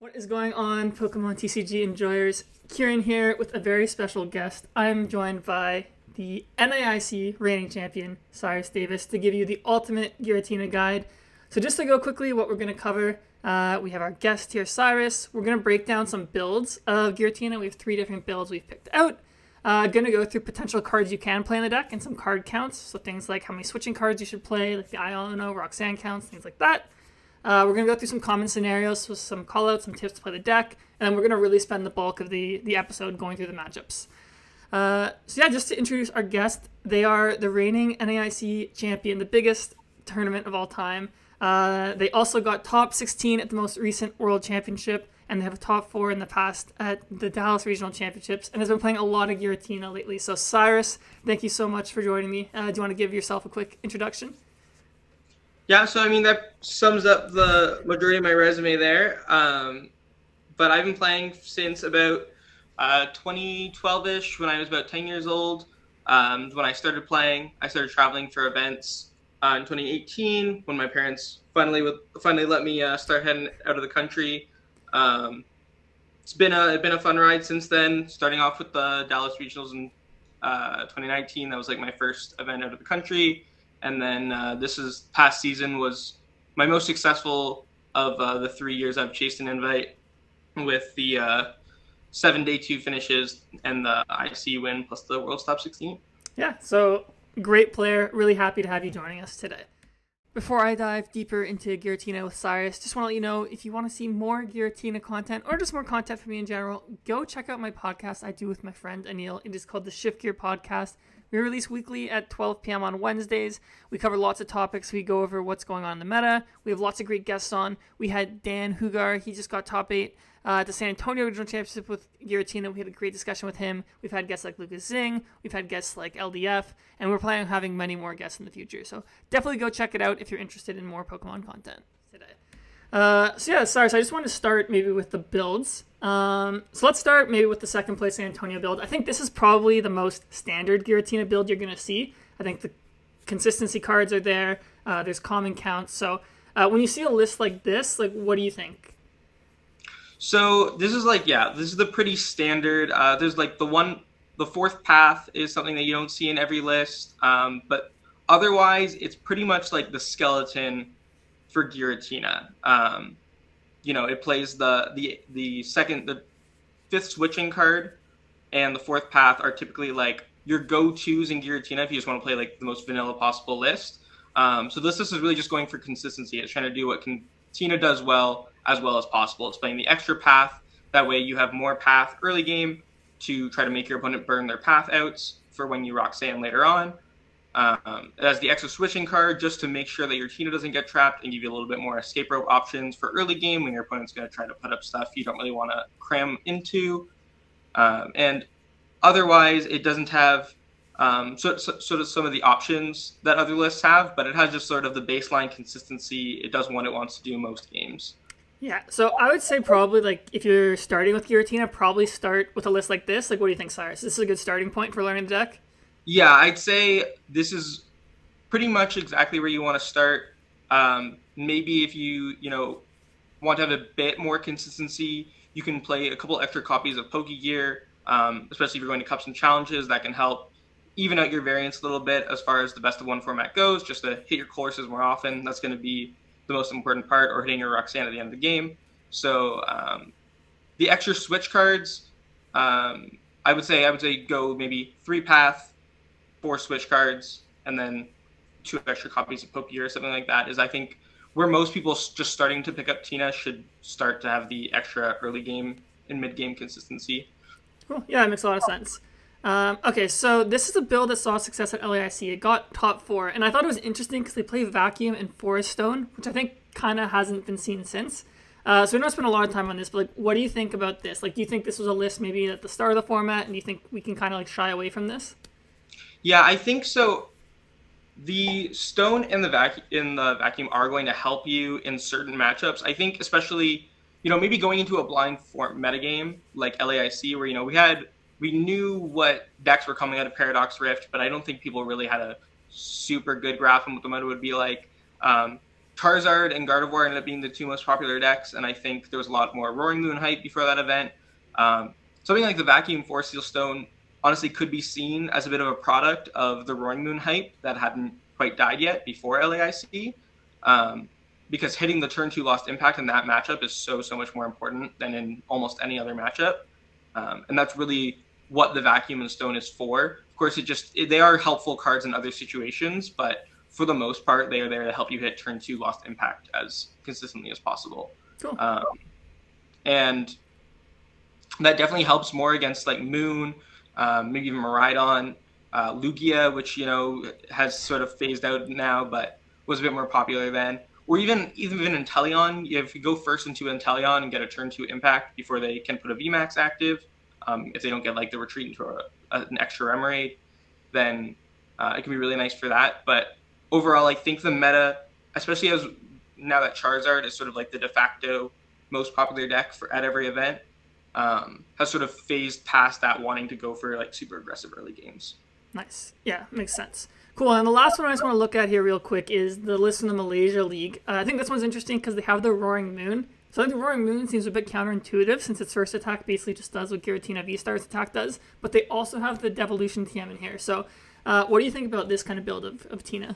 What is going on, Pokemon TCG enjoyers? Ciaran here with a very special guest. I'm joined by the NAIC reigning champion, Cyrus Davis, to give you the ultimate Giratina guide. So just to go quickly, what we're going to cover, we have our guest here, Cyrus. We're going to break down some builds of Giratina. We have 3 different builds we've picked out. Going to go through potential cards you can play in the deck and some card counts. So things like how many switching cards you should play, like the Iono, Roxanne counts, things like that. We're going to go through some common scenarios with some callouts, some tips to play the deck, and then we're going to really spend the bulk of the episode going through the matchups. So yeah, just to introduce our guest, they are the reigning NAIC Champion, the biggest tournament of all time. They also got top 16 at the most recent World Championship, and they have a top 4 in the past at the Dallas Regional Championships, and has been playing a lot of Giratina lately. So Cyrus, thank you so much for joining me. Do you want to give yourself a quick introduction? Yeah, so I mean, that sums up the majority of my resume there. But I've been playing since about 2012-ish, when I was about 10 years old. When I started playing, I started traveling for events in 2018, when my parents finally let me start heading out of the country. It's been a fun ride since then, starting off with the Dallas Regionals in 2019. That was like my first event out of the country. And then past season was my most successful of the 3 years I've chased an invite, with the 7 day 2 finishes and the IC win plus the World's Top 16. Yeah, so great player. Really happy to have you joining us today. Before I dive deeper into Giratina with Cyrus, just want to let you know, if you want to see more Giratina content or just more content from me in general, go check out my podcast I do with my friend Anil. It is called the Shift Gear Podcast. We release weekly at 12 p.m. on Wednesdays. We cover lots of topics. We go over what's going on in the meta. We have lots of great guests on. We had Dan Hugar. He just got top 8 at the San Antonio Regional Championship with Giratina. We had a great discussion with him. We've had guests like Lucas Zing. We've had guests like LDF. And we're planning on having many more guests in the future. So definitely go check it out if you're interested in more Pokemon content today. So yeah, Cyrus, I just wanted to start maybe with the builds. So let's start maybe with the second place San Antonio build. I think this is probably the most standard Giratina build you're going to see. I think the consistency cards are there. There's common counts. So when you see a list like this, like, what do you think? So this is this is the pretty standard. There's like the fourth path is something that you don't see in every list. But otherwise, it's pretty much like the skeleton for Giratina. It plays the fifth switching card and the fourth path are typically like your go-tos in Giratina if you just want to play like the most vanilla possible list. So this list is really just going for consistency. It's trying to do what Giratina does well as possible. It's playing the extra path. That way you have more path early game to try to make your opponent burn their path outs for when you Roxanne later on. It has the extra switching card just to make sure that your Tina doesn't get trapped and give you a little bit more escape rope options for early game when your opponent's going to try to put up stuff you don't really want to cram into. And otherwise, it doesn't have sort of some of the options that other lists have, but it has just sort of the baseline consistency. It does what it wants to do most games. Yeah, so I would say probably, like, if you're starting with Giratina, probably start with a list like this. Like, what do you think, Cyrus? This is a good starting point for learning the deck? Yeah, I'd say this is pretty much exactly where you want to start. Maybe if you want to have a bit more consistency, you can play a couple extra copies of Pokegear, especially if you're going to Cups and Challenges. That can help even out your variance a little bit as far as the best of one format goes, just to hit your courses more often. That's going to be the most important part, or hitting your Roxanne at the end of the game. So the extra switch cards, I would say go maybe 3 path, 4 switch cards, and then 2 extra copies of Pokegear or something like that is, I think, where most people just starting to pick up Tina should start to have the extra early game and mid game consistency. Cool. Yeah, that makes a lot of sense. Okay, so this is a build that saw success at LAIC. It got top 4, and I thought it was interesting because they play Vacuum and Forest Stone, which I think kind of hasn't been seen since. So we don't spend a lot of time on this, but like, what do you think about this? Like, do you think this was a list maybe at the start of the format, and do you think we can kind of like shy away from this? Yeah, I think so. The Stone and the Vacuum are going to help you in certain matchups. I think especially, maybe going into a blind form metagame like LAIC, where, we knew what decks were coming out of Paradox Rift, but I don't think people really had a super good grasp on what the meta would be like. Charizard and Gardevoir ended up being the two most popular decks, and I think there was a lot more Roaring Moon hype before that event. Something like the Vacuum Force Seal Stone honestly could be seen as a bit of a product of the Roaring Moon hype that hadn't quite died yet before LAIC, because hitting the turn 2 Lost Impact in that matchup is so much more important than in almost any other matchup, and that's really what the Vacuum and Stone is for. Of course, they are helpful cards in other situations, but for the most part, they are there to help you hit turn 2 Lost Impact as consistently as possible. Cool. And that definitely helps more against like Moon, maybe even Miraidon, Lugia, which has sort of phased out now, but was a bit more popular then. Or even Inteleon. If you go first into Inteleon and get a turn 2 impact before they can put a VMAX active, if they don't get like the retreat into an extra Remoraid, then it can be really nice for that. But overall, I think the meta, especially as now that Charizard is sort of like the de facto most popular deck at every event, has sort of phased past that wanting to go for like super aggressive early games. Nice. Yeah, makes sense. Cool. And the last one I just want to look at here real quick is the list in the Malaysia League. I think this one's interesting because they have the Roaring Moon. So I think the Roaring Moon seems a bit counterintuitive since its first attack basically just does what Giratina Vstar's attack does. But they also have the Devolution TM in here. So what do you think about this kind of build of Tina?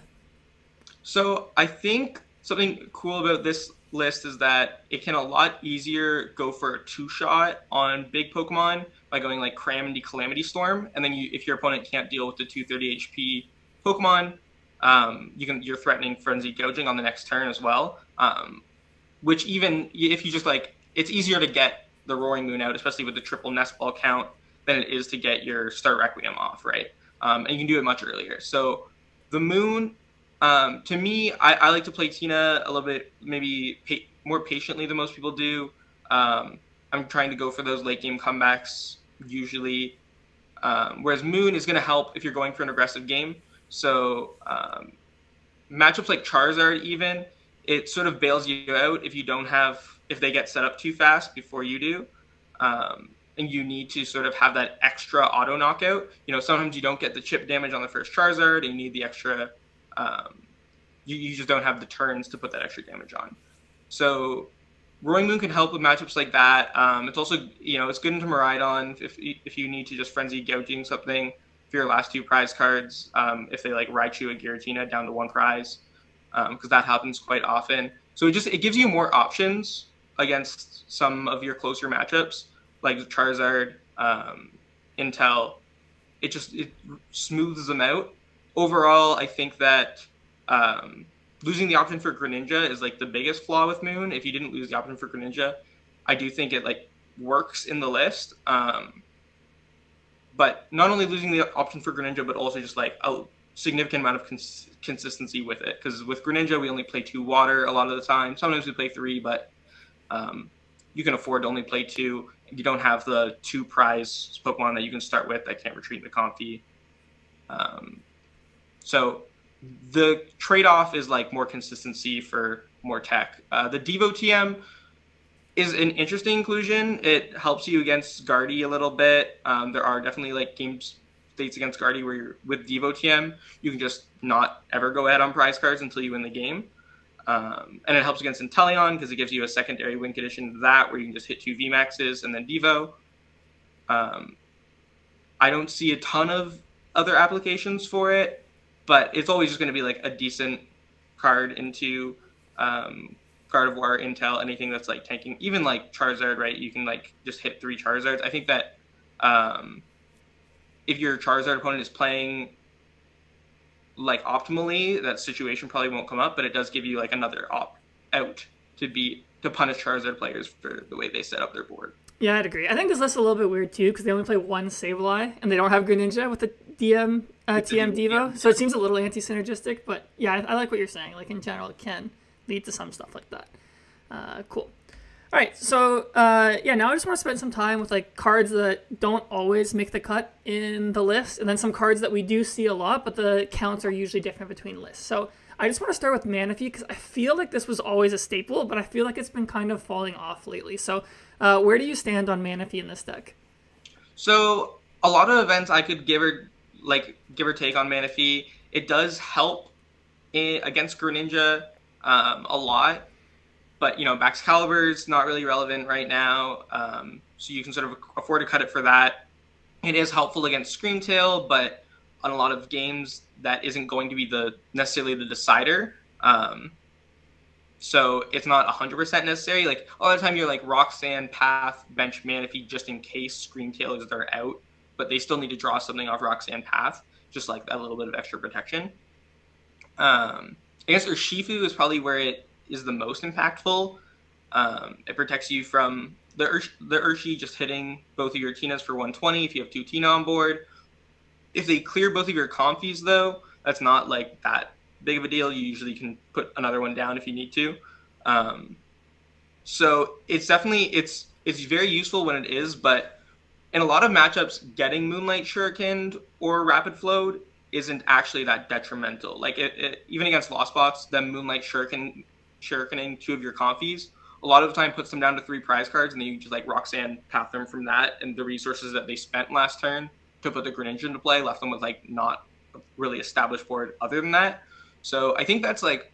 So I think something cool about this list is that it can a lot easier go for a 2-shot on big Pokemon by going like Cram into Calamity Storm, and then if your opponent can't deal with the 230 HP Pokemon, you're threatening Frenzy Gouging on the next turn as well. Which even if you just like, it's easier to get the Roaring Moon out, especially with the triple Nest Ball count, than it is to get your Star Requiem off, right? And you can do it much earlier. So the Moon, to me, I like to play Tina a little bit maybe more patiently than most people do. I'm trying to go for those late game comebacks usually, whereas Moon is going to help if you're going for an aggressive game. So matchups like Charizard even, it sort of bails you out if they get set up too fast before you do. And you need to sort of have that extra auto knockout. Sometimes you don't get the chip damage on the first Charizard and you need the extra, you just don't have the turns to put that extra damage on. So Roaring Moon can help with matchups like that. It's also, it's good into Miraidon if you need to just Frenzy Gouging something for your last 2 prize cards, if they like Raichu and Giratina down to 1 prize, because that happens quite often. So it gives you more options against some of your closer matchups, like Charizard, Intel. It smooths them out. Overall, I think that losing the option for Greninja is like the biggest flaw with Moon. If you didn't lose the option for Greninja, I do think it like works in the list. But not only losing the option for Greninja, but also just like a significant amount of consistency with it. Because with Greninja, we only play 2 water a lot of the time. Sometimes we play 3, but you can afford to only play 2. You don't have the 2 prize Pokemon that you can start with that can't retreat into Comfy. So the trade-off is like more consistency for more tech. The Devo TM is an interesting inclusion. It helps you against Guardy a little bit. There are definitely like game states against Guardy where you're with Devo TM, you can just not ever go ahead on prize cards until you win the game. And it helps against Inteleon because it gives you a secondary win condition to that where you can just hit 2 VMAXs and then Devo. I don't see a ton of other applications for it, but it's always just going to be like a decent card into Gardevoir, Intel, anything that's like tanking, even like Charizard, right? You can like just hit 3 Charizards. I think that if your Charizard opponent is playing like optimally, that situation probably won't come up, but it does give you like another out to punish Charizard players for the way they set up their board. Yeah, I'd agree. I think this list is a little bit weird too because they only play 1 Sableye and they don't have Greninja with the TM Devo, so it seems a little anti-synergistic. But yeah, I like what you're saying. Like in general, it can lead to some stuff like that. Cool. All right, so yeah, now I just want to spend some time with like cards that don't always make the cut in the list, and then some cards that we do see a lot, but the counts are usually different between lists. So I just want to start with Manaphy because I feel like this was always a staple, but I feel like it's been kind of falling off lately. So where do you stand on Manaphy in this deck? So a lot of events I could give or take on Manaphy. It does help against Greninja a lot. But, Baxcalibur is not really relevant right now, so you can sort of afford to cut it for that. It is helpful against Screamtail, but on a lot of games, that isn't going to be necessarily the decider. So it's not 100% necessary. Like, a lot of the time you're like Roxanne, Path, Bench Manaphy, just in case Screamtail is there out, but they still need to draw something off Roxanne Path, just like that little bit of extra protection. Against Urshifu is probably where it is the most impactful. It protects you from the Urshi just hitting both of your Tinas for 120 if you have 2 Tina on board. If they clear both of your Comfies, though, that's not like that big of a deal. You usually can put another one down if you need to. So it's definitely, it's very useful when it is, but in a lot of matchups, getting Moonlight Shurikened or Rapid Flowed isn't actually that detrimental. Like, even against Lost Bots, then Moonlight Shurikening 2 of your Comfies, a lot of the time puts them down to 3 prize cards, and then you just like Roxanne Path them from that, and the resources that they spent last turn to put the Greninja into play left them with like not really established board other than that. So I think that's like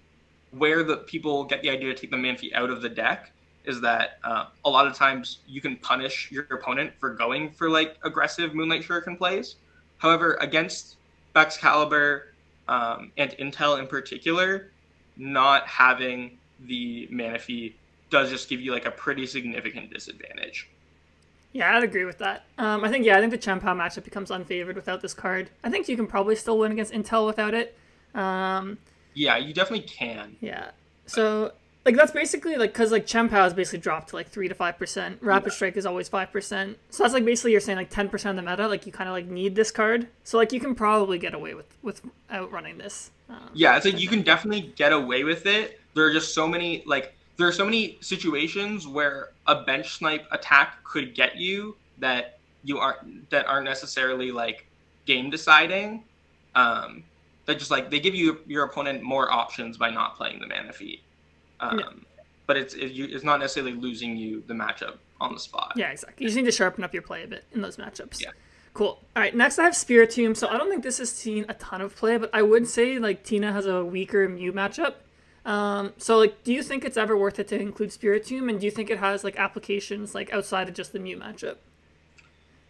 where the people get the idea to take the Manaphy out of the deck, is that a lot of times you can punish your opponent for going for like aggressive Moonlight Shuriken plays. However, against Baxcalibur and Intel in particular, not having the Manaphy does just give you like a pretty significant disadvantage. Yeah, I'd agree with that. I think the Chien Pao matchup becomes unfavored without this card. I think you can probably still win against Intel without it. Yeah, you definitely can. Yeah. So, like, that's basically, like, because, like, Chien Pao is basically dropped to, like, 3 to 5%. Rapid Strike is always 5%. So that's, like, basically you're saying, like, 10% of the meta, like, you kind of, like, need this card. So, like, you can probably get away with outrunning this. Yeah, it's like you can definitely get away with it. There are just so many, like, there are so many situations where a bench snipe attack could get you that aren't necessarily, like, game deciding. That just like they give your opponent more options by not playing the Manaphy. But it's not necessarily losing you the matchup on the spot. Yeah, exactly. You just need to sharpen up your play a bit in those matchups. Yeah. Cool. All right, next I have Spiritomb. So I don't think this has seen a ton of play, but I would say like Tina has a weaker Mew matchup. So like, do you think it's ever worth it to include Spiritomb, and do you think it has like applications like outside of just the Mew matchup?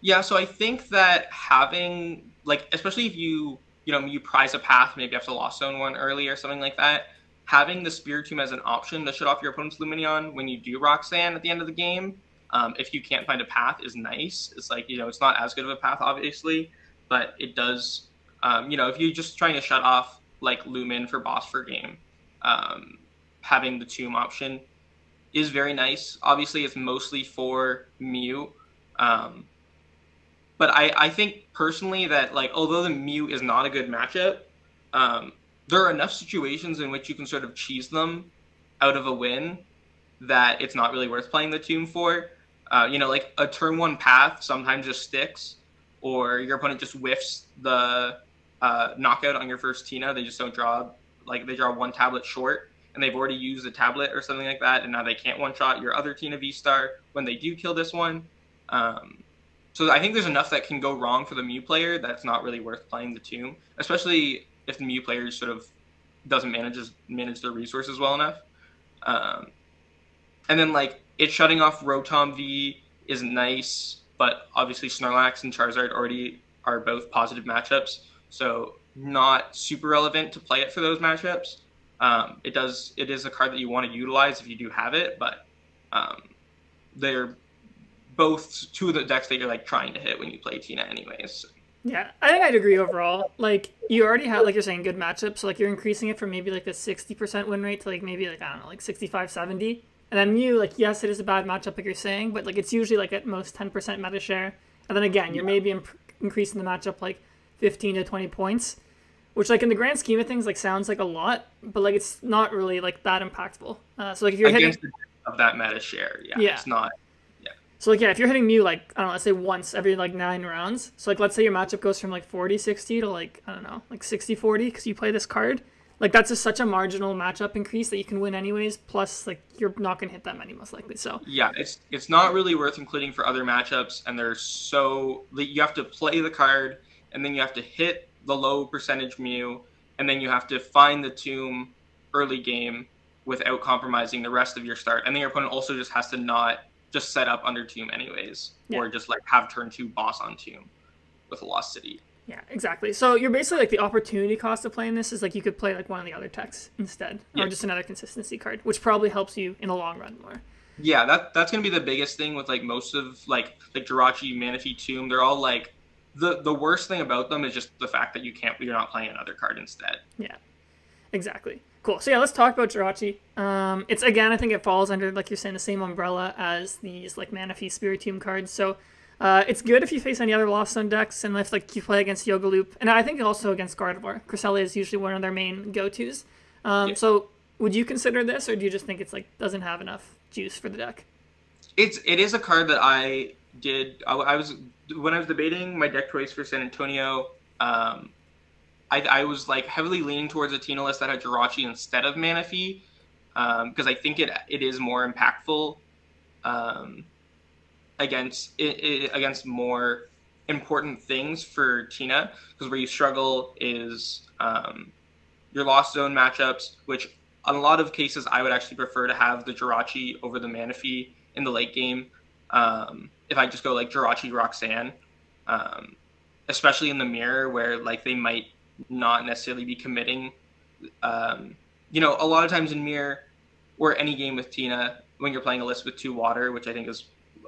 Yeah, so I think that having like, especially if you prize a path, maybe after Lost Zone one early or something like that, having the Spiritomb as an option to shut off your opponent's Lumineon when you do Roxanne at the end of the game, if you can't find a path, is nice. It's like, it's not as good of a path, obviously, but it does, if you're just trying to shut off, like, Lumin for boss for game, having the Tomb option is very nice. Obviously, it's mostly for Mew, but I think personally that, like, although the Mew is not a good matchup, there are enough situations in which you can sort of cheese them out of a win that it's not really worth playing the Tomb for. Like a turn 1 path sometimes just sticks, or your opponent just whiffs the knockout on your first Tina. They just don't draw, like they draw 1 tablet short, and they've already used a tablet or something like that, and now they can't one-shot your other Tina Vstar when they do kill this one. So I think there's enough that can go wrong for the Mew player that's not really worth playing the Tomb, especially if the Mew player sort of doesn't manage their resources well enough. And then like it shutting off Rotom V is nice, but obviously Snorlax and Charizard already are both positive matchups, so not super relevant to play it for those matchups. It is a card that you want to utilize if you do have it, but they're both 2 of the decks that you're like trying to hit when you play Tina anyways. Yeah, I think I'd agree overall. Like, you already have, like you're saying, good matchups, so like you're increasing it from maybe like a 60% win rate to like maybe like, I don't know, like 65, 70. And then Mew, like, yes, it is a bad matchup like you're saying, but like it's usually like at most 10% meta share. And then again, you're maybe increasing the matchup like 15 to 20 points, which like in the grand scheme of things like sounds like a lot, but like it's not really like that impactful. So like if you're against hitting of that meta share, it's not. So, like, yeah, if you're hitting Mew, like, I don't know, let's say once every, like, 9 rounds. So, like, let's say your matchup goes from, like, 40-60 to, like, I don't know, like, 60-40 because you play this card. Like, that's just such a marginal matchup increase that you can win anyways. Plus, like, you're not going to hit that many most likely, so. Yeah, it's not really worth including for other matchups, and you have to play the card, and then you have to hit the low percentage Mew, and then you have to find the Tomb early game, without compromising the rest of your start. And then your opponent also just has to not just set up under tomb anyways, or just like have turn 2 boss on tomb with a Lost City. Yeah, exactly. So you're basically like the opportunity cost of playing this is like you could play like one of the other techs instead, or just another consistency card, which probably helps you in the long run more. Yeah, that's gonna be the biggest thing with like most of like Jirachi, Manaphy, Tomb. They're all like the worst thing about them is just the fact that you're not playing another card instead. Yeah, exactly. Cool. So yeah, let's talk about Jirachi. It's again, I think it falls under, like you're saying, the same umbrella as these like Manaphy, Spiritomb cards. So it's good if you face any other Lost Zone decks, and if like you play against Yogaloop, and I think also against Gardevoir. Cresselia is usually one of their main go-tos. So would you consider this, or do you just think it's like doesn't have enough juice for the deck? It is a card that I did. I was when I was debating my deck choice for San Antonio. I was like heavily leaning towards a Tina list that had Jirachi instead of Manaphy, because I think it is more impactful against more important things for Tina. Because where you struggle is your Lost Zone matchups, which in a lot of cases I would actually prefer to have the Jirachi over the Manaphy in the late game. If I just go like Jirachi, Roxanne, especially in the mirror where like they might not necessarily be committing. A lot of times in mirror or any game with Tina, when you're playing a list with 2 water, which I think is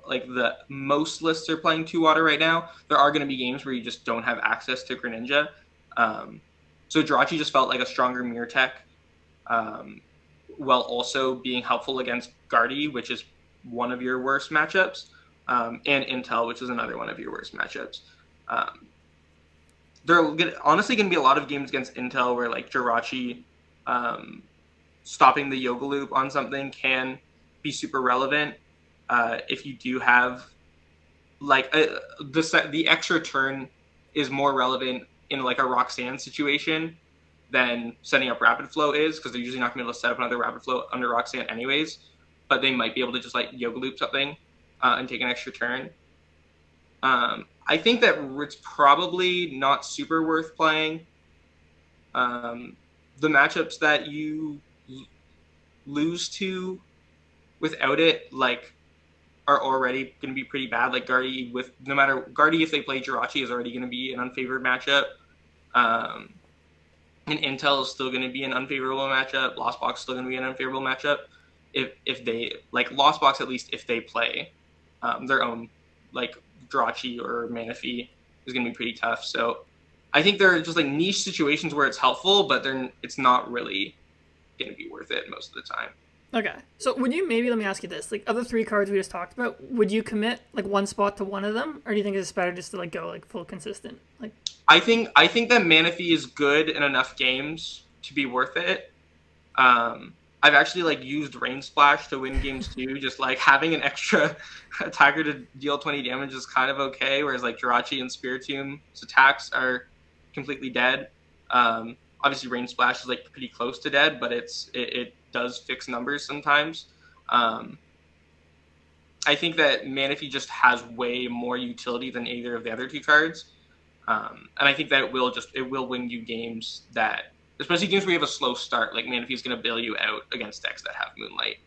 like the most lists are playing 2 water right now, there are going to be games where you just don't have access to Greninja. So Jirachi just felt like a stronger mirror tech, while also being helpful against Guardy, which is one of your worst matchups, and Intel, which is another one of your worst matchups. There are honestly going to be a lot of games against Intel where like Jirachi stopping the Yogaloop on something can be super relevant. If you do have like the extra turn is more relevant in like a Roxanne situation than setting up Rapid Flow is, because they're usually not going to be able to set up another Rapid Flow under Roxanne anyways, but they might be able to just like Yogaloop something and take an extra turn. I think that it's probably not super worth playing. The matchups that you lose to without it, like, are already going to be pretty bad. Like Guardy, if they play Jirachi, is already going to be an unfavored matchup. And Intel is still going to be an unfavorable matchup. Lost Box is still going to be an unfavorable matchup. If they like Lost Box, at least if they play their own like Jirachi or Manaphy, is going to be pretty tough. So I think there are just like niche situations where it's helpful, but it's not really going to be worth it most of the time. Okay, so would you maybe, let me ask you this, like of the 3 cards we just talked about, would you commit like one spot to one of them, or do you think it's better just to like go like full consistent? Like I think that Manaphy is good in enough games to be worth it. I've actually like used Rain Splash to win games too. Just like having an extra attacker to deal 20 damage is kind of okay, whereas like Jirachi and Spiritomb's attacks are completely dead. Obviously Rain Splash is like pretty close to dead, but it does fix numbers sometimes. I think that Manaphy just has way more utility than either of the other 2 cards. And I think that it will win you games that, especially games where you have a slow start, like Manaphy is going to bail you out against decks that have Moonlight.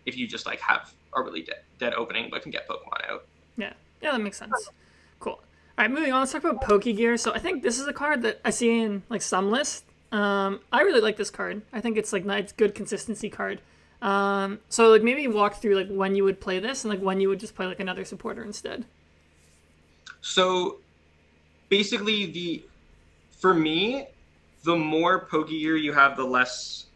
If you just like have a really dead opening but can get Pokemon out. Yeah, that makes sense. Cool. All right, moving on. Let's talk about Pokegear. So I think this is a card that I see in like some lists. I really like this card. I think it's like it's good consistency card. So like maybe walk through like when you would play this and like when you would just play like another supporter instead. So basically for me, the more Pokegear you have, the less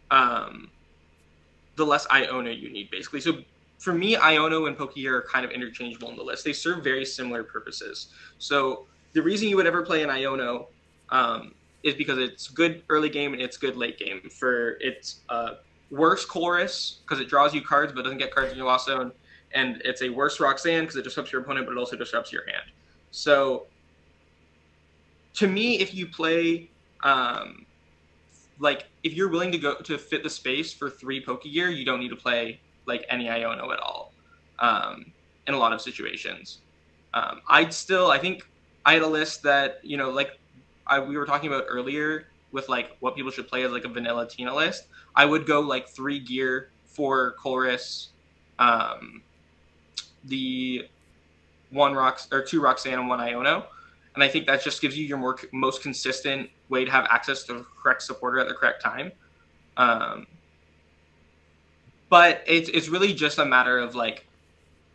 Iono you need, basically. So for me, Iono and Pokegear are kind of interchangeable in the list. They serve very similar purposes. So the reason you would ever play an Iono is because it's good early game and it's good late game. For its worse Chorus, because it draws you cards but doesn't get cards in your Lost Zone, and it's a worse Roxanne because it disrupts your opponent but it also disrupts your hand. So to me, if you play like if you're willing to go to fit the space for 3 Pokegear, you don't need to play like any Iono at all in a lot of situations. I think I had a list that, like we were talking about earlier with like what people should play as like a vanilla Tina list, I would go like 3 gear, 4 Chorus, the 2 Roxanne and 1 Iono. And I think that just gives you your most consistent way to have access to the correct supporter at the correct time. But it's really just a matter of like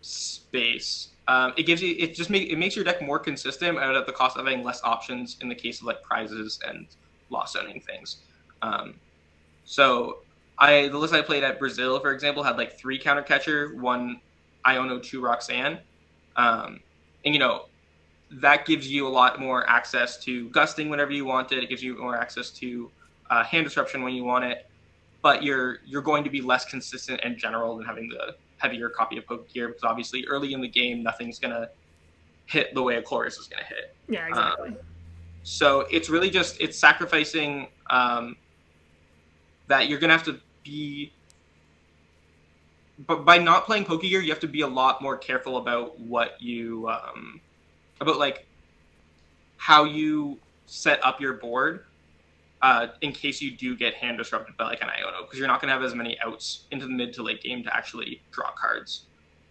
space. It makes your deck more consistent at the cost of having less options in the case of like prizes and lost zoning things. So the list I played at Brazil, for example, had like 3 counter catcher, 1 Iono, 2 Roxanne. And you know, that gives you a lot more access to gusting whenever you want it. It gives you more access to hand disruption when you want it. But you're going to be less consistent in general than having the heavier copy of Pokegear, because obviously early in the game nothing's gonna hit the way a Chorus is gonna hit. Yeah, exactly. So it's really just sacrificing that you're gonna have to be. But by not playing Pokegear, you have to be a lot more careful about what you about like how you set up your board in case you do get hand disrupted by like an Iono, because you're not going to have as many outs into the mid to late game to actually draw cards.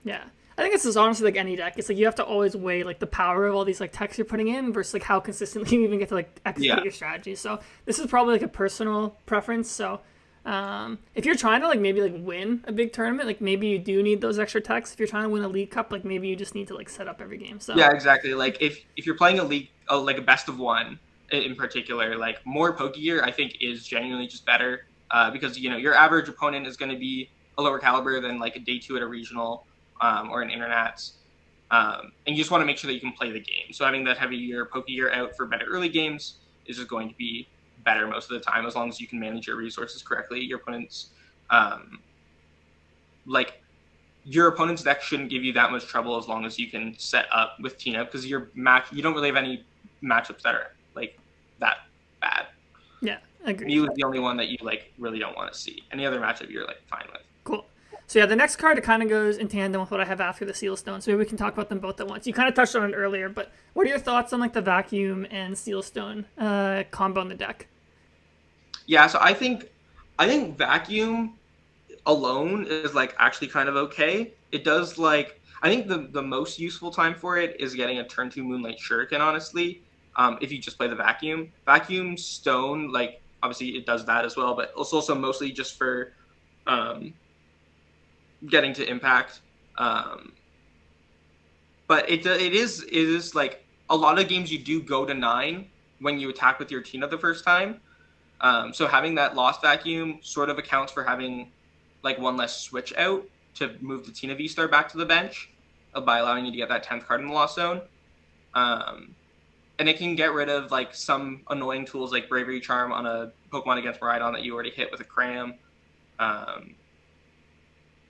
Yeah, I think it's just honestly like any deck. It's like you have to always weigh like the power of all these like techs you're putting in versus like how consistently you even get to like execute your strategy. So this is probably like a personal preference. So if you're trying to like maybe like win a big tournament, like maybe you do need those extra techs. If you're trying to win a League Cup, like maybe you just need to like set up every game. So yeah, exactly. Like if you're playing a league, like a best of one in particular, like more Pokegear I think is genuinely just better because you know your average opponent is going to be a lower caliber than like a day 2 at a regional or an internats, and you just want to make sure that you can play the game. So having that heavier Pokegear out for better early games is just going to be better most of the time, as long as you can manage your resources correctly. Your opponent's your opponent's deck shouldn't give you that much trouble as long as you can set up with Tina, because you don't really have any matchups that are like that bad. Yeah, I agree. Mew is the only one that you like really don't want to see. Any other matchup you're like fine with. Cool. So yeah, the next card, it kind of goes in tandem with what I have after the Seal Stone, so maybe we can talk about them both at once. You kind of touched on it earlier, but what are your thoughts on like the Vacuum and Seal Stone combo in the deck? Yeah, so I think Vacuum alone is like actually kind of okay. It does like, I think the most useful time for it is getting a turn 2 Moonlight Shuriken, honestly. If you just play the Vacuum Stone, like obviously it does that as well, but it's also mostly just for getting to impact. But it is like a lot of games you do go to 9 when you attack with your Tina the first time. So having that Lost Vacuum sort of accounts for having like one less switch out to move the Tina Vstar back to the bench by allowing you to get that 10th card in the Lost Zone. And it can get rid of like some annoying tools like Bravery Charm on a Pokemon against Miraidon that you already hit with a Cram.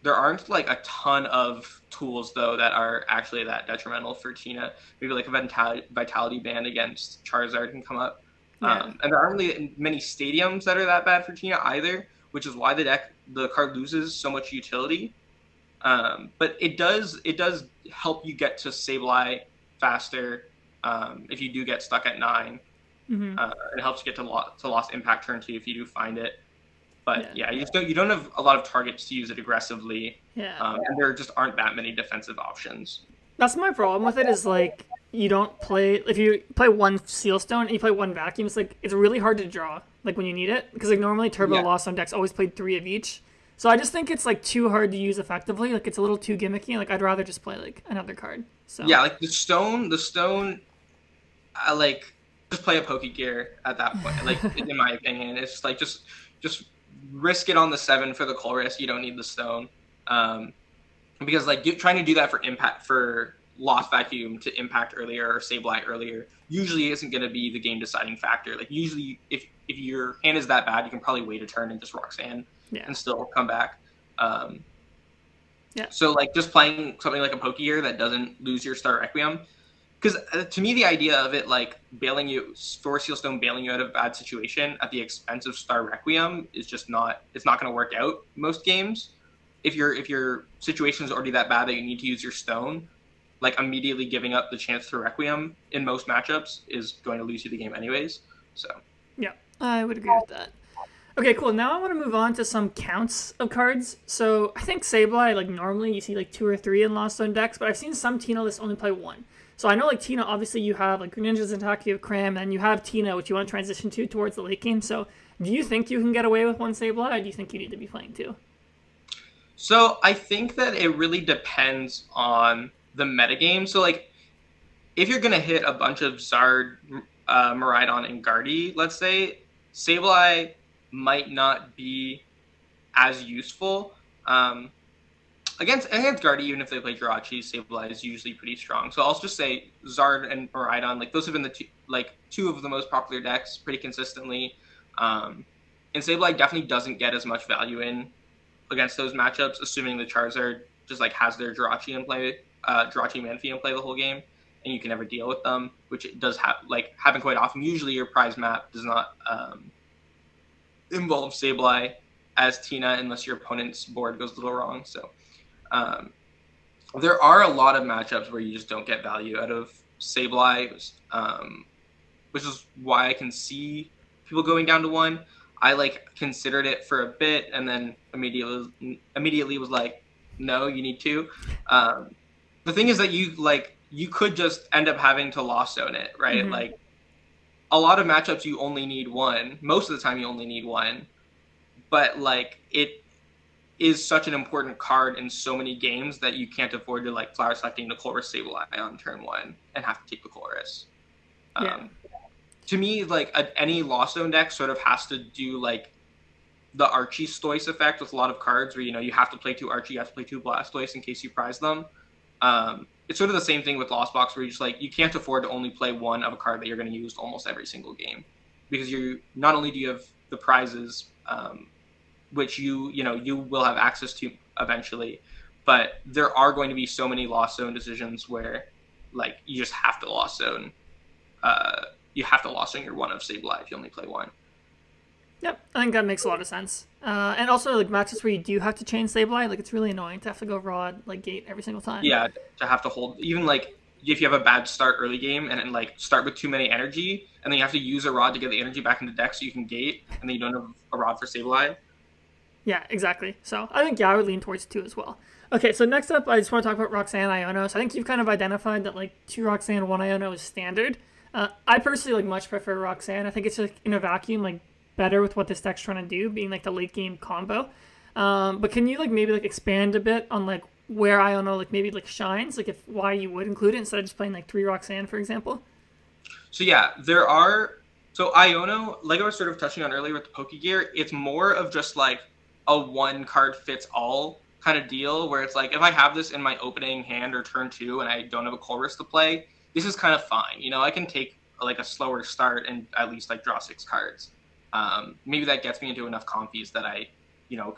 There aren't like a ton of tools though that are actually that detrimental for Tina. Maybe like a Vitality Band against Charizard can come up. Yeah. And there aren't really many stadiums that are that bad for Tina either, which is why the card loses so much utility. But it does help you get to Sableye faster if you do get stuck at 9. Mm-hmm. It helps you get to Lost Impact turn 2 if you do find it. But yeah, you don't have a lot of targets to use it aggressively. Yeah. And there just aren't that many defensive options. That's my problem with it, is like you don't play, if you play one Seal Stone and you play one Vacuum, it's like it's really hard to draw like when you need it, because like normally Turbo Lost Zone decks always played 3 of each. So I just think it's like too hard to use effectively. Like it's a little too gimmicky. Like I'd rather just play like another card. So yeah, like the stone, I like just play a Pokegear at that point. Like in my opinion, it's just like just risk it on the 7 for the Chorus. You don't need the stone, because like trying to do that for Lost Vacuum to impact earlier or Sableye earlier usually isn't going to be the game deciding factor. Like usually, if your hand is that bad, you can probably wait a turn and just Roxanne and still come back. So like just playing something like a Pokegear that doesn't lose your Star Requiem, because to me the idea of it like bailing you for Sealstone, bailing you out of a bad situation at the expense of Star Requiem is just not. It's not going to work out most games. If your situation is already that bad that you need to use your stone, like immediately giving up the chance to Requiem in most matchups is going to lose you the game anyways. So yeah, I would agree with that. Okay, cool. Now I want to move on to some counts of cards. So I think Sableye, like normally you see like 2 or 3 in Lost Zone decks, but I've seen some Tina lists only play 1. So I know like Tina, obviously you have like Greninja's attack, you have Cram, and you have Tina, which you want to transition to towards the late game. So do you think you can get away with 1 Sableye, or do you think you need to be playing 2? So I think that it really depends on the metagame. So like, if you're gonna hit a bunch of Zard, Miraidon, and Guardy, let's say, Sableye might not be as useful. Against Guardy, even if they play Jirachi, Sableye is usually pretty strong. So I'll just say Zard and Miraidon, like those have been the two of the most popular decks pretty consistently. And Sableye definitely doesn't get as much value in against those matchups, assuming the Charizard just like has their Jirachi in play, Jirachi Manphy in play the whole game, and you can never deal with them, which it does happen quite often. Usually your prize map does not involve Sableye as Tina unless your opponent's board goes a little wrong. So there are a lot of matchups where you just don't get value out of Sableye, which is why I can see people going down to 1. I considered it for a bit and then immediately was like, no, you need 2. The thing is that you could just end up having to Lost Zone it, right? Mm-hmm. Like a lot of matchups you only need 1. Most of the time you only need 1. But it is such an important card in so many games that you can't afford to flower selecting the Colress Sableye on turn 1 and have to take the Colress. Yeah. To me, any Lost Zone deck sort of has to do the Archie Stoice effect with a lot of cards where you have to play 2 Archie, you have to play 2 Blastoise in case you prize them. It's sort of the same thing with Lost Box where you just you can't afford to only play 1 of a card that you're going to use almost every single game, because you not only do you have the prizes, which you will have access to eventually, but there are going to be so many Lost Zone decisions where you just have to Lost Zone. You have to Lost Zone your 1 of Sableye if you only play 1. Yep, I think that makes a lot of sense. And also, matches where you do have to chain Sableye, it's really annoying to have to go Rod, Gate every single time. Yeah, to have to hold, even, if you have a bad start early game and start with too many energy, and then you have to use a Rod to get the energy back into deck so you can Gate, and then you don't have a Rod for Sableye. Yeah, exactly. So I think, I would lean towards 2 as well. Okay, so next up, I just want to talk about Roxanne Iono. So I think you've kind of identified that, 2 Roxanne, 1 Iono is standard. I personally, much prefer Roxanne. I think it's, in a vacuum, better with what this deck's trying to do, being the late game combo. But can you maybe expand a bit on where Iono maybe shines, why you would include it instead of just playing 3 Roxanne, for example? So yeah, so Iono, I was sort of touching on earlier with the Pokegear, it's more of just a 1 card fits all kind of deal where it's if I have this in my opening hand or turn 2 and I don't have a Colress to play, this is kind of fine. I can take a slower start and at least draw 6 cards. Maybe that gets me into enough confies that I,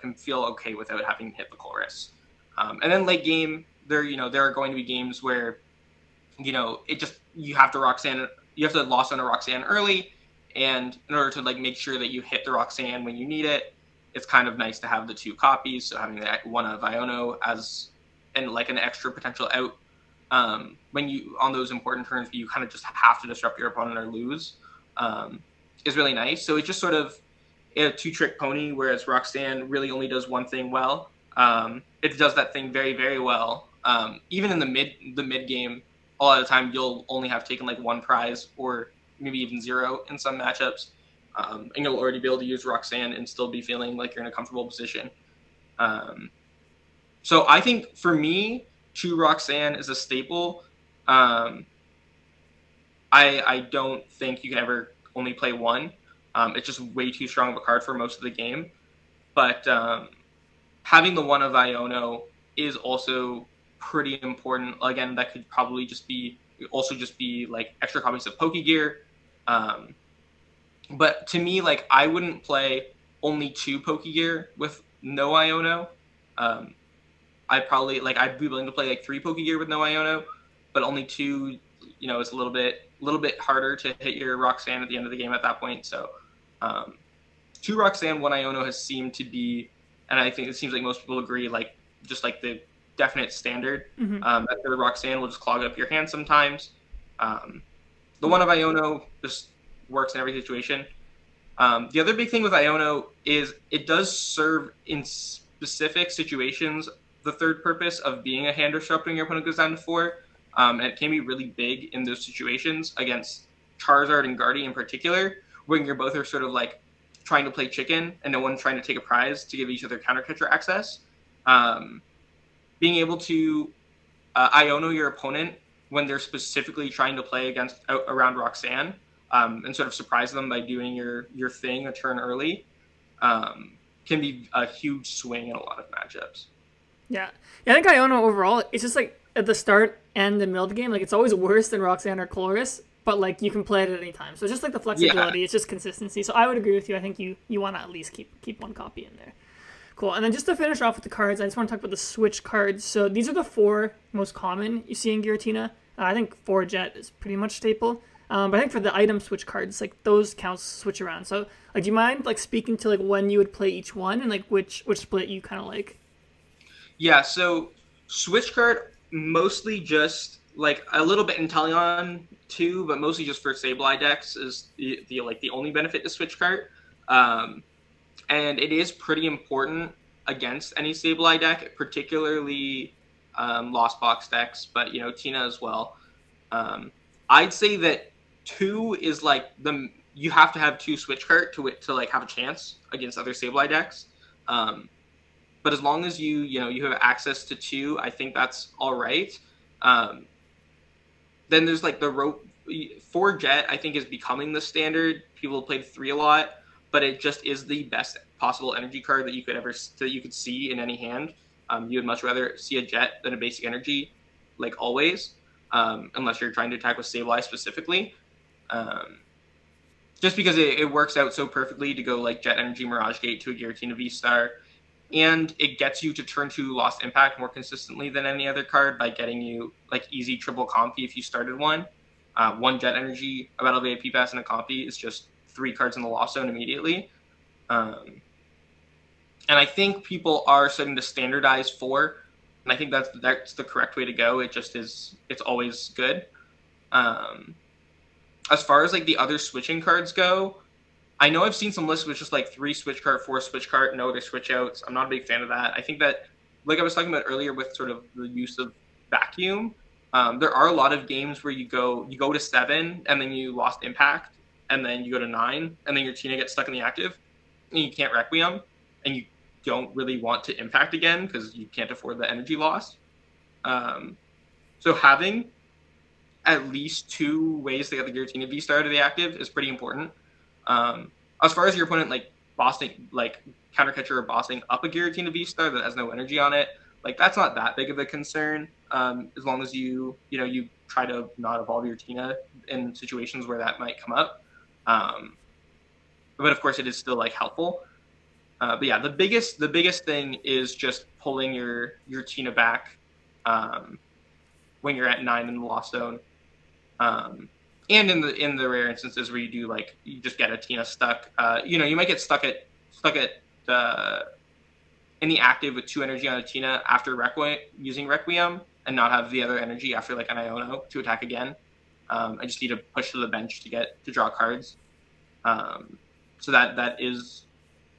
can feel okay without having hit the Colress. And then late game, there are going to be games where, you have to Lost Zone a Roxanne early, and in order to make sure that you hit the Roxanne when you need it, it's kind of nice to have the 2 copies. So having that 1 of Iono as an extra potential out when you on those important turns, you kind of just have to disrupt your opponent or lose. Is really nice. So it's just sort of a 2-trick pony, whereas Roxanne really only does one thing well. It does that thing very, very well. Even in the mid game, a lot of the time you'll only have taken 1 prize or maybe even 0 in some matchups, and you'll already be able to use Roxanne and still be feeling like you're in a comfortable position. So I think for me, 2 Roxanne is a staple. I don't think you can ever only play 1. It's just way too strong of a card for most of the game. But having the 1 of Iono is also pretty important. Again, that could probably just be extra copies of Pokegear. But to me, I wouldn't play only 2 Pokegear with no Iono. I'd probably I'd be willing to play 3 Pokegear with no Iono, but only 2, is a little bit harder to hit your Roxanne at the end of the game at that point. So 2 Roxanne, 1 Iono has seemed to be, and I think it seems like most people agree, just the definite standard. Mm-hmm. That the Roxanne will just clog up your hand sometimes. The 1 of Iono just works in every situation. The other big thing with Iono is it does serve in specific situations the third purpose of being a hand disruptor when your opponent goes down to 4. And it can be really big in those situations against Charizard and Guardy in particular, when you're both are sort of like trying to play chicken and no one's trying to take a prize to give each other counter catcher access. Being able to Iono your opponent when they're specifically trying to play against around Roxanne, and sort of surprise them by doing your thing a turn early, can be a huge swing in a lot of matchups. Yeah, I think Iono overall, it's just like at the start and the middle of the game, like it's always worse than Roxanne or Chloris, but like you can play it at any time. So it's just like the flexibility, yeah. It's just consistency. So I would agree with you. I think you want to at least keep one copy in there. Cool. And then just to finish off with the cards, I just want to talk about the switch cards. So these are the 4 most common you see in Giratina. I think 4 Jet is pretty much staple. But I think for the item switch cards, like those counts switch around. So like, do you mind like speaking to like when you would play each one and like which split you kind of like? Yeah. So switch card mostly just like a little bit Inteleon too, but mostly just for Sableye decks is the only benefit to switch card. And it is pretty important against any Sableye deck, particularly Lost Box decks, but Tina as well. I'd say that 2 is like you have to have 2 switch cart to like have a chance against other Sableye decks. But as long as you have access to 2, I think that's all right. Then there's like the rope. 4 Jet, I think, is becoming the standard. People have played 3 a lot, but it just is the best possible energy card that you could see in any hand. You would much rather see a Jet than a basic energy, like always, unless you're trying to attack with Sableye specifically. Just because it works out so perfectly to go like Jet Energy Mirage Gate to a Giratina Vstar, and it gets you to turn 2 Lost Impact more consistently than any other card by getting you like easy triple compy if you started one. 1 Jet Energy, a Battle VIP Pass, and a compy is just 3 cards in the Lost Zone immediately. And I think people are starting to standardize 4, and I think that's the correct way to go. It just is. It's always good. As far as like the other switching cards go, I know I've seen some lists with just like 3 switch cart, 4 switch cart, no other switch outs. I'm not a big fan of that. I think that, like I was talking about earlier with sort of the use of vacuum, there are a lot of games where you go to 7 and then you Lost Impact, and then you go to 9 and then your Tina gets stuck in the active and you can't Requiem, and you don't really want to Impact again because you can't afford the energy loss. So having at least 2 ways to get the Giratina Vstar to the active is pretty important. As far as your opponent like bossing, like counter catcher or bossing up a Giratina Vstar that has no energy on it, like that's not that big of a concern. As long as you try to not evolve your Tina in situations where that might come up. But of course it is still like helpful. But yeah, the biggest thing is just pulling your Tina back when you're at 9 in the Lost Zone. And in the rare instances where you just get a Tina stuck, you might get stuck at in the active with 2 energy on a Tina after using Requiem and not have the other energy after like an Iono to attack again. I just need to push to the bench to draw cards. So that is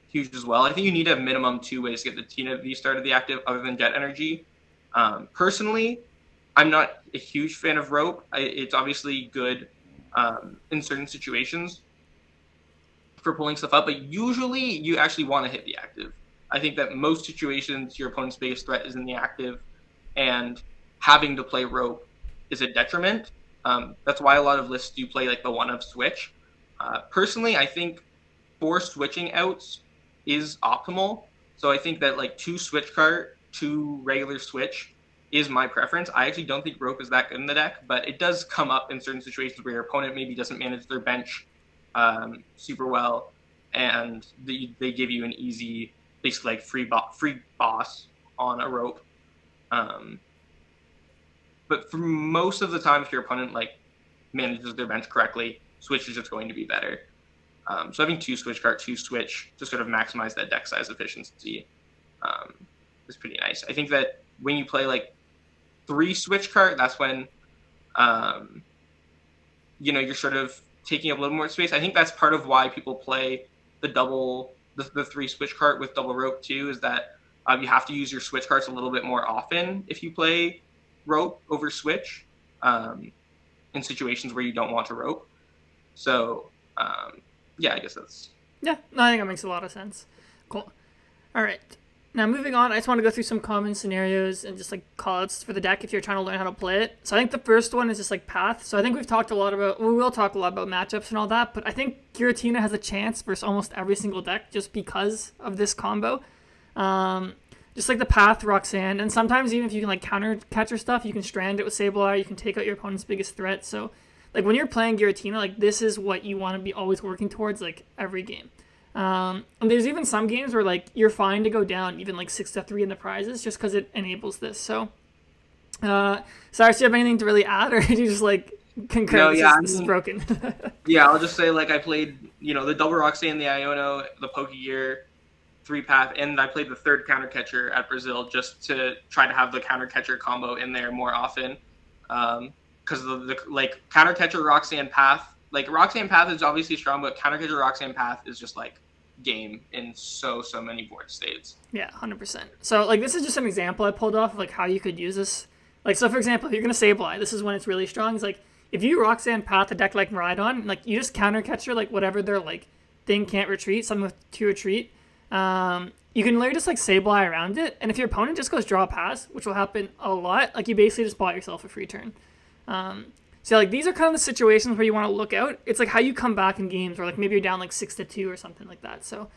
huge as well. I think you need a minimum 2 ways to get the Tina Vstar to the active other than Jet Energy. Personally, I'm not a huge fan of rope. It's obviously good in certain situations for pulling stuff up, but usually you actually want to hit the active. I think that most situations your opponent's biggest threat is in the active, and having to play rope is a detriment. That's why a lot of lists do play like the one-of switch. Personally, I think 4 switching outs is optimal. So I think that like 2 switch cart, 2 regular switch is my preference. I actually don't think rope is that good in the deck, but it does come up in certain situations where your opponent maybe doesn't manage their bench super well, and they give you an easy, basically like free boss on a rope. But for most of the time, if your opponent like manages their bench correctly, switch is just going to be better. So having 2 switch cart, 2 switch to sort of maximize that deck size efficiency is pretty nice. I think that when you play like 3 switch cart, that's when you're sort of taking up a little more space. I think that's part of why people play the 3 switch cart with double rope too, is that you have to use your switch carts a little bit more often if you play rope over switch in situations where you don't want to rope. So yeah, I guess that's... Yeah, no, I think that makes a lot of sense. Cool. All right. Now, moving on, I just want to go through some common scenarios and just, like, call-outs for the deck if you're trying to learn how to play it. So I think the first one is just, like, path. So I think we will talk a lot about matchups and all that, but I think Giratina has a chance versus almost every single deck just because of this combo. Just, like, the path, Roxanne, and sometimes even if you can, like, counter catcher stuff, you can strand it with Sableye, you can take out your opponent's biggest threat. So, like, when you're playing Giratina, like, this is what you want to be always working towards, like, every game. And there's even some games where, like, you're fine to go down even, like, 6-3 in the prizes just because it enables this. So, Cyrus, do you have anything to really add, or do you just, like, concur? No, yeah, this is broken. Yeah, I'll just say, like, I played, you know, the double Roxanne, the Iono, the Pokegear, 3-path, and I played the 3rd counter catcher at Brazil just to try to have the counter catcher combo in there more often. Because the like counter catcher Roxanne path, like Roxanne path is obviously strong, but counter catcher Roxanne path is just like game in so many board states. Yeah, 100%. So, like, this is just an example I pulled off of, like, how you could use this. Like, so for example, if you're gonna Sableye, this is when it's really strong. It's like if you Roxanne path a deck like Miraidon, like, you just counter catcher like whatever their like thing can't retreat, something with 2 retreat. You can literally just, like, Sableye around it, and if your opponent just goes draw pass, which will happen a lot, like, you basically just bought yourself a free turn. So, like, these are kind of the situations where you want to look out. It's like how you come back in games where, like, maybe you're down like 6-2 or something like that. So,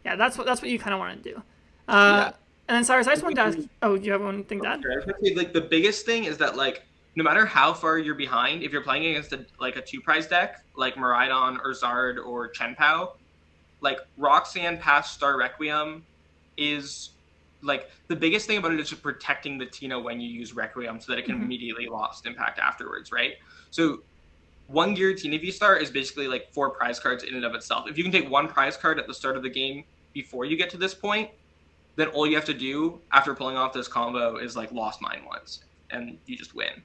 yeah, that's what you kind of want to do. Yeah. And then, Cyrus, I just wanted to ask. Oh, do you have one thing to add? I was gonna say, like, the biggest thing is that, like, no matter how far you're behind, if you're playing against a 2-prize deck like Miraidon or Zard or Chien Pao, like, Roxanne Path Star Requiem is, like, the biggest thing about it is just protecting the Tina when you use Requiem so that it can immediately lost impact afterwards, right? So 1 Giratina Vstar is basically like 4 prize cards in and of itself. If you can take 1 prize card at the start of the game before you get to this point, then all you have to do after pulling off this combo is, like, lost mine once, and you just win.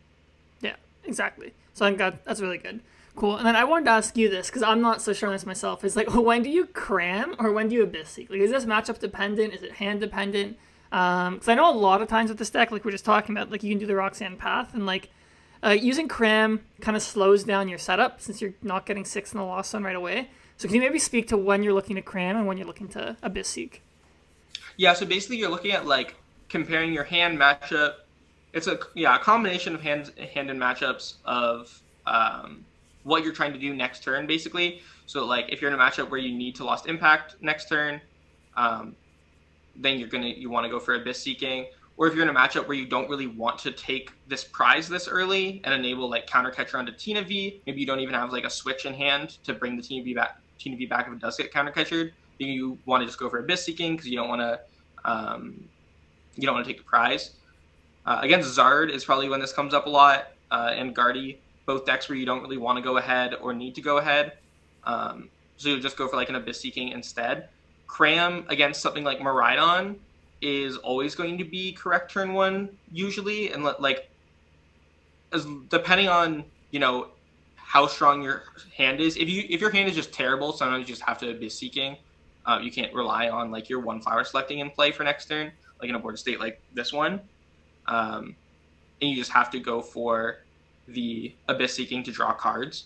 Yeah, exactly. So I think that's really good. Cool. And then I wanted to ask you this, because I'm not so sure on this myself. It's like, when do you cram or when do you Abyss Seek? Like, is this matchup dependent? Is it hand dependent? Because I know a lot of times with this deck, like we're just talking about, like, you can do the Roxanne path, and, like, using cram kind of slows down your setup since you're not getting 6 in the Lost Sun right away. So can you maybe speak to when you're looking to cram and when you're looking to Abyss Seek? Yeah, so basically you're looking at, like, comparing your hand matchup. It's a combination of hand and matchups of what you're trying to do next turn, basically. So, like, if you're in a matchup where you need to lost impact next turn, then you want to go for Abyss Seeking. Or if you're in a matchup where you don't really want to take this prize this early and enable, like, counter catcher onto Tina V, maybe you don't even have, like, a switch in hand to bring the Tina V back if it does get counter catchered, then you want to just go for Abyss Seeking because you don't want to take the prize. Against Zard is probably when this comes up a lot, and Gardy, both decks where you don't really want to go ahead or need to go ahead. So you'll just go for, like, an Abyss Seeking instead. Cram against something like Miraidon is always going to be correct turn 1 usually, and, like, depending on, you know, how strong your hand is. If your hand is just terrible, sometimes you just have to Abyss Seeking. You can't rely on, like, your 1 flower selecting in play for next turn, like in a board state like this one. And you just have to go for the Abyss Seeking to draw cards.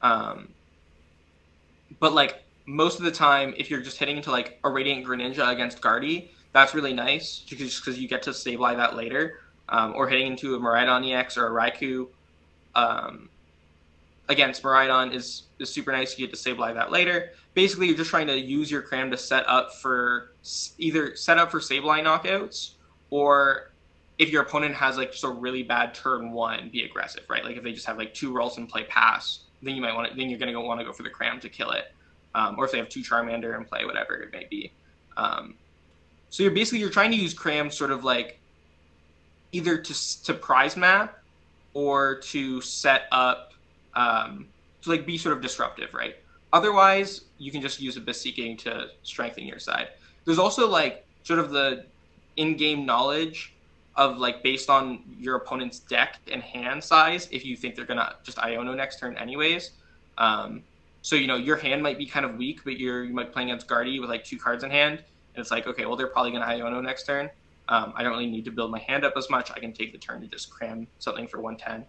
But, like, most of the time, if you're just hitting into, like, a Radiant Greninja against Gardy, that's really nice because you get to Sableye that later. Or hitting into a Miraidon EX or a Raikou against Miraidon is super nice. You get to Sableye that later. Basically, you're just trying to use your cram to set up for Sableye knockouts, or if your opponent has, like, just a really bad turn 1, be aggressive, right? Like, if they just have, like, 2 rolls and play pass, then you're going to want to go for the cram to kill it. Or if they have 2 Charmander in play, whatever it may be. So you're trying to use cram sort of, like, either to prize map or to set up to, like, be sort of disruptive, right? Otherwise, you can just use Abyss Seeking to strengthen your side. There's also, like, sort of the in-game knowledge of, like, based on your opponent's deck and hand size, if you think they're gonna just Iono next turn anyways, So, your hand might be kind of weak, but you might be playing against Guardy with like 2 cards in hand. And it's like, okay, well, they're probably going to Iono next turn. I don't really need to build my hand up as much. I can take the turn to just cram something for 110.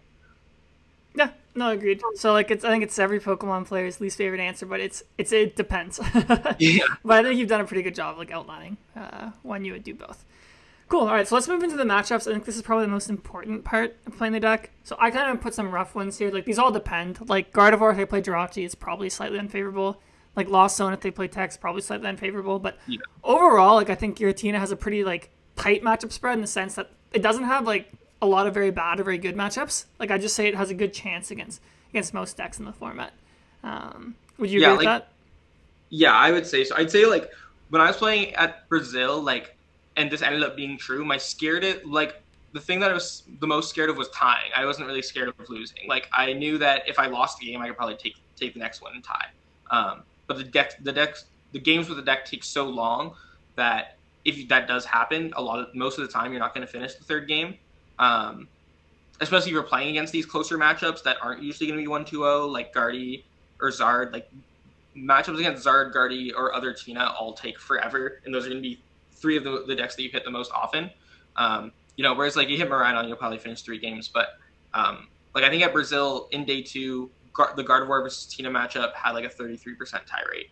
Yeah, no, agreed. So like I think it's every Pokemon player's least favorite answer, but it depends. Yeah. But I think you've done a pretty good job like outlining when you would do both. Cool. All right, so let's move into the matchups. I think this is probably the most important part of playing the deck. So I kind of put some rough ones here. Like these all depend. Like Gardevoir, if they play Jirachi, it's probably slightly unfavorable. Like Lost Zone, if they play Tex, probably slightly unfavorable. But yeah, overall, like I think Giratina has a pretty like tight matchup spread in the sense that it doesn't have like a lot of very bad or very good matchups. Like I just say it has a good chance against most decks in the format. Would you agree with that? Yeah, I would say so. I'd say like when I was playing at Brazil, like, and this ended up being true, the thing that I was the most scared of was tying. I wasn't really scared of losing. Like I knew that if I lost the game, I could probably take the next one and tie. But the games with the deck take so long that if that does happen, most of the time you're not going to finish the third game. Especially if you're playing against these closer matchups that aren't usually going to be 1-2-0, like Guardy or Zard. Like matchups against Zard, Guardy, or other Tina all take forever, and those are going to be 3 of the decks that you hit the most often. Whereas like you hit Miraidon, you'll probably finish 3 games. But like I think at Brazil in day 2, the Gardevoir versus Tina matchup had like a 33% tie rate.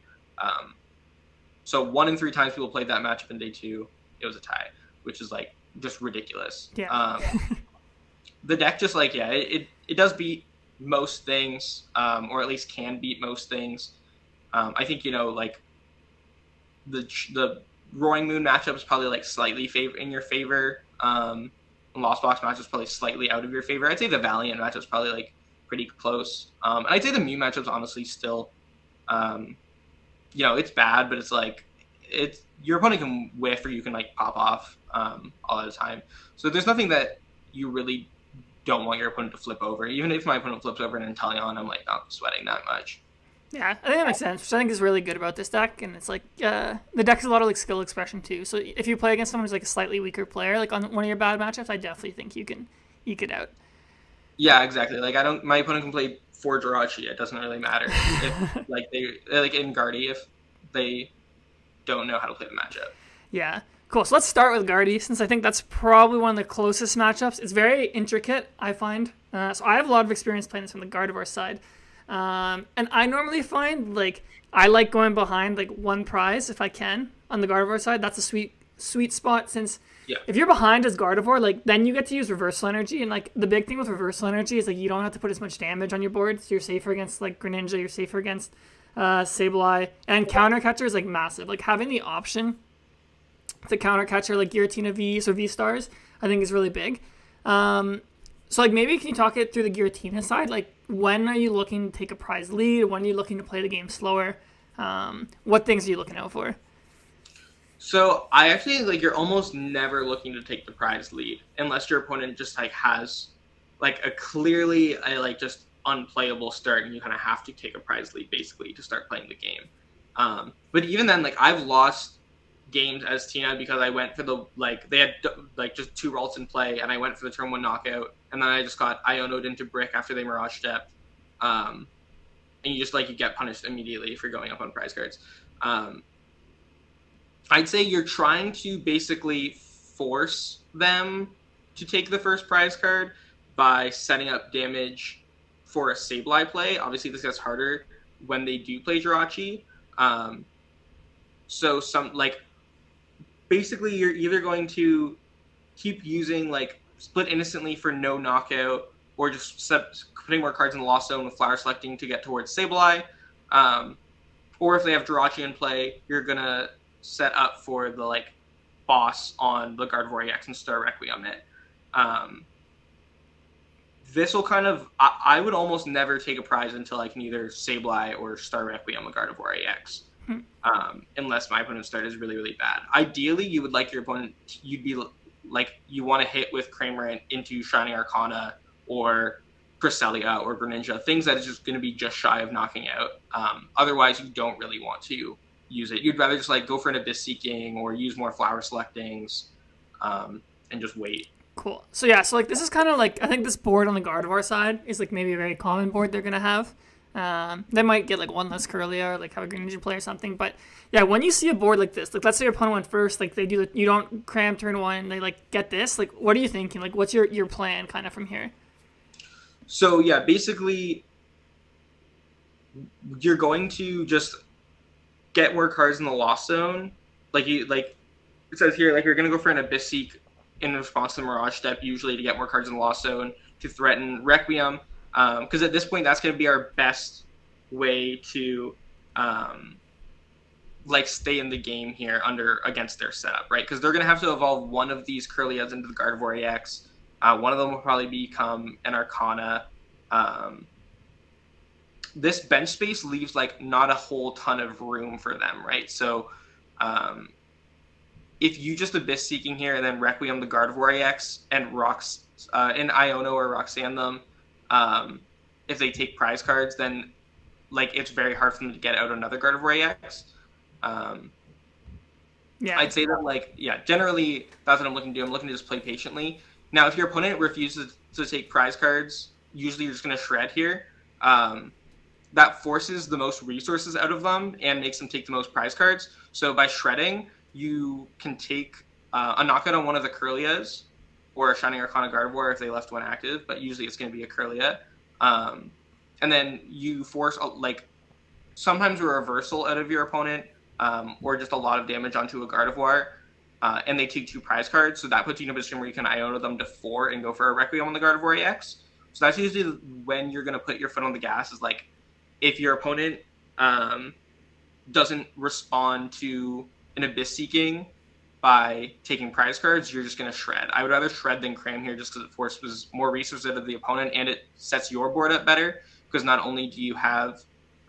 So 1 in 3 times people played that matchup in day 2, it was a tie, which is like just ridiculous. Yeah. The deck just like, yeah, it does beat most things, or at least can beat most things. I think, like the Roaring Moon matchup is probably like slightly in your favor. Lost Box matchup is probably slightly out of your favor. I'd say the Valiant matchup is probably like pretty close. And I'd say the Mew matchup is honestly still, it's bad, but it's like, your opponent can whiff or you can like pop off all the time. So there's nothing that you really don't want your opponent to flip over. Even if my opponent flips over an Inteleon, I'm like not sweating that much. Yeah, I think that makes sense, which I think is really good about this deck. And it's like the deck's a lot of like skill expression too. So if you play against someone who's like a slightly weaker player, like on one of your bad matchups, I definitely think you can eke it out. Yeah, exactly. Like my opponent can play 4 Jirachi. It doesn't really matter if like in Guardy if they don't know how to play the matchup. Yeah. Cool. So let's start with Guardy, since I think that's probably one of the closest matchups. It's very intricate, I find. So I have a lot of experience playing this from the Gardevoir side. And I normally find, like, I like going behind, like, 1 prize if I can on the Gardevoir side. That's a sweet spot, since if you're behind as Gardevoir, like, then you get to use Reversal Energy. And, like, the big thing with Reversal Energy is, like, you don't have to put as much damage on your board. So you're safer against, like, Greninja. You're safer against Sableye. And Counter Catcher is, like, massive. Like, having the option to counter catcher like Giratina Vs or V-Stars, I think is really big. So like maybe can you talk it through the Giratina side? Like when are you looking to take a prize lead? When are you looking to play the game slower? What things are you looking out for? So I actually think like you're almost never looking to take the prize lead unless your opponent just like has like a clearly like just unplayable start and you kind of have to take a prize lead basically to start playing the game. But even then, like I've lost games as Tina because I went for they had like just 2 Ralts in play and I went for the turn 1 knockout and then I just got Iono'd into Brick after they Mirage Step. And you just like you get punished immediately for going up on prize cards. I'd say you're trying to basically force them to take the first prize card by setting up damage for a Sableye play. Obviously this gets harder when they do play Jirachi. So some like basically you're either going to keep using like Split Innocently for no knockout or just putting more cards in the Lost Zone with Flower Selecting to get towards Sableye. Or if they have Jirachi in play, you're going to set up for the like boss on the Gardevoir EX and Star Requiem it. This will kind of... I would almost never take a prize until I can either Sableye or Star Requiem a Gardevoir EX. Unless my opponent's start is really, really bad. Ideally, you would like your opponent... You'd be like... You want to hit with Cramorant into Shining Arcana or Cresselia or Greninja. Things that is just going to be just shy of knocking out. Otherwise, you don't really want to use it. You'd rather just like go for an Abyss Seeking or use more Flower Selectings and just wait. Cool. So yeah, so like this is kind of like, I think this board on the Gardevoir side is like maybe a very common board they're going to have. They might get like one less Curlia or like have a green engine play or something. But yeah, when you see a board like this, like let's say your opponent went first, like they do, you don't cram turn one, they like get this. Like, what are you thinking? Like, what's your plan kind of from here? So yeah, basically, you're going to just get more cards in the lost zone. Like it says here, like you're going to go for an Abyss Seek in response to the Mirage Step, usually to get more cards in the lost zone to threaten Requiem. Because at this point, that's going to be our best way to like stay in the game here against their setup, right? Because they're going to have to evolve one of these Curlias into the Gardevoir EX. One of them will probably become an Arcana. This bench space leaves like not a whole ton of room for them, right? So if you just Abyss Seeking here and then Requiem the Gardevoir EX and rocks in Iono or Roxanne them, if they take prize cards, then like it's very hard for them to get out another Gardevoir EX. Yeah, I'd say that like generally that's what I'm looking to do. I'm looking to just play patiently. Now, if your opponent refuses to take prize cards, usually you're just going to shred here. That forces the most resources out of them and makes them take the most prize cards. So by shredding, you can take a knockout on one of the Curlias or a Shining Arcana Gardevoir if they left one active, but usually it's going to be a Curlia. And then you force like sometimes a reversal out of your opponent or just a lot of damage onto a Gardevoir. And they take 2 prize cards, so that puts you in a position where you can Iono them to 4 and go for a Requiem on the Gardevoir EX. So that's usually when you're going to put your foot on the gas, is like if your opponent doesn't respond to an Abyss Seeking by taking prize cards, you're just going to shred. I would rather shred than cram here just because it forces more resources out of the opponent and it sets your board up better, because not only do you have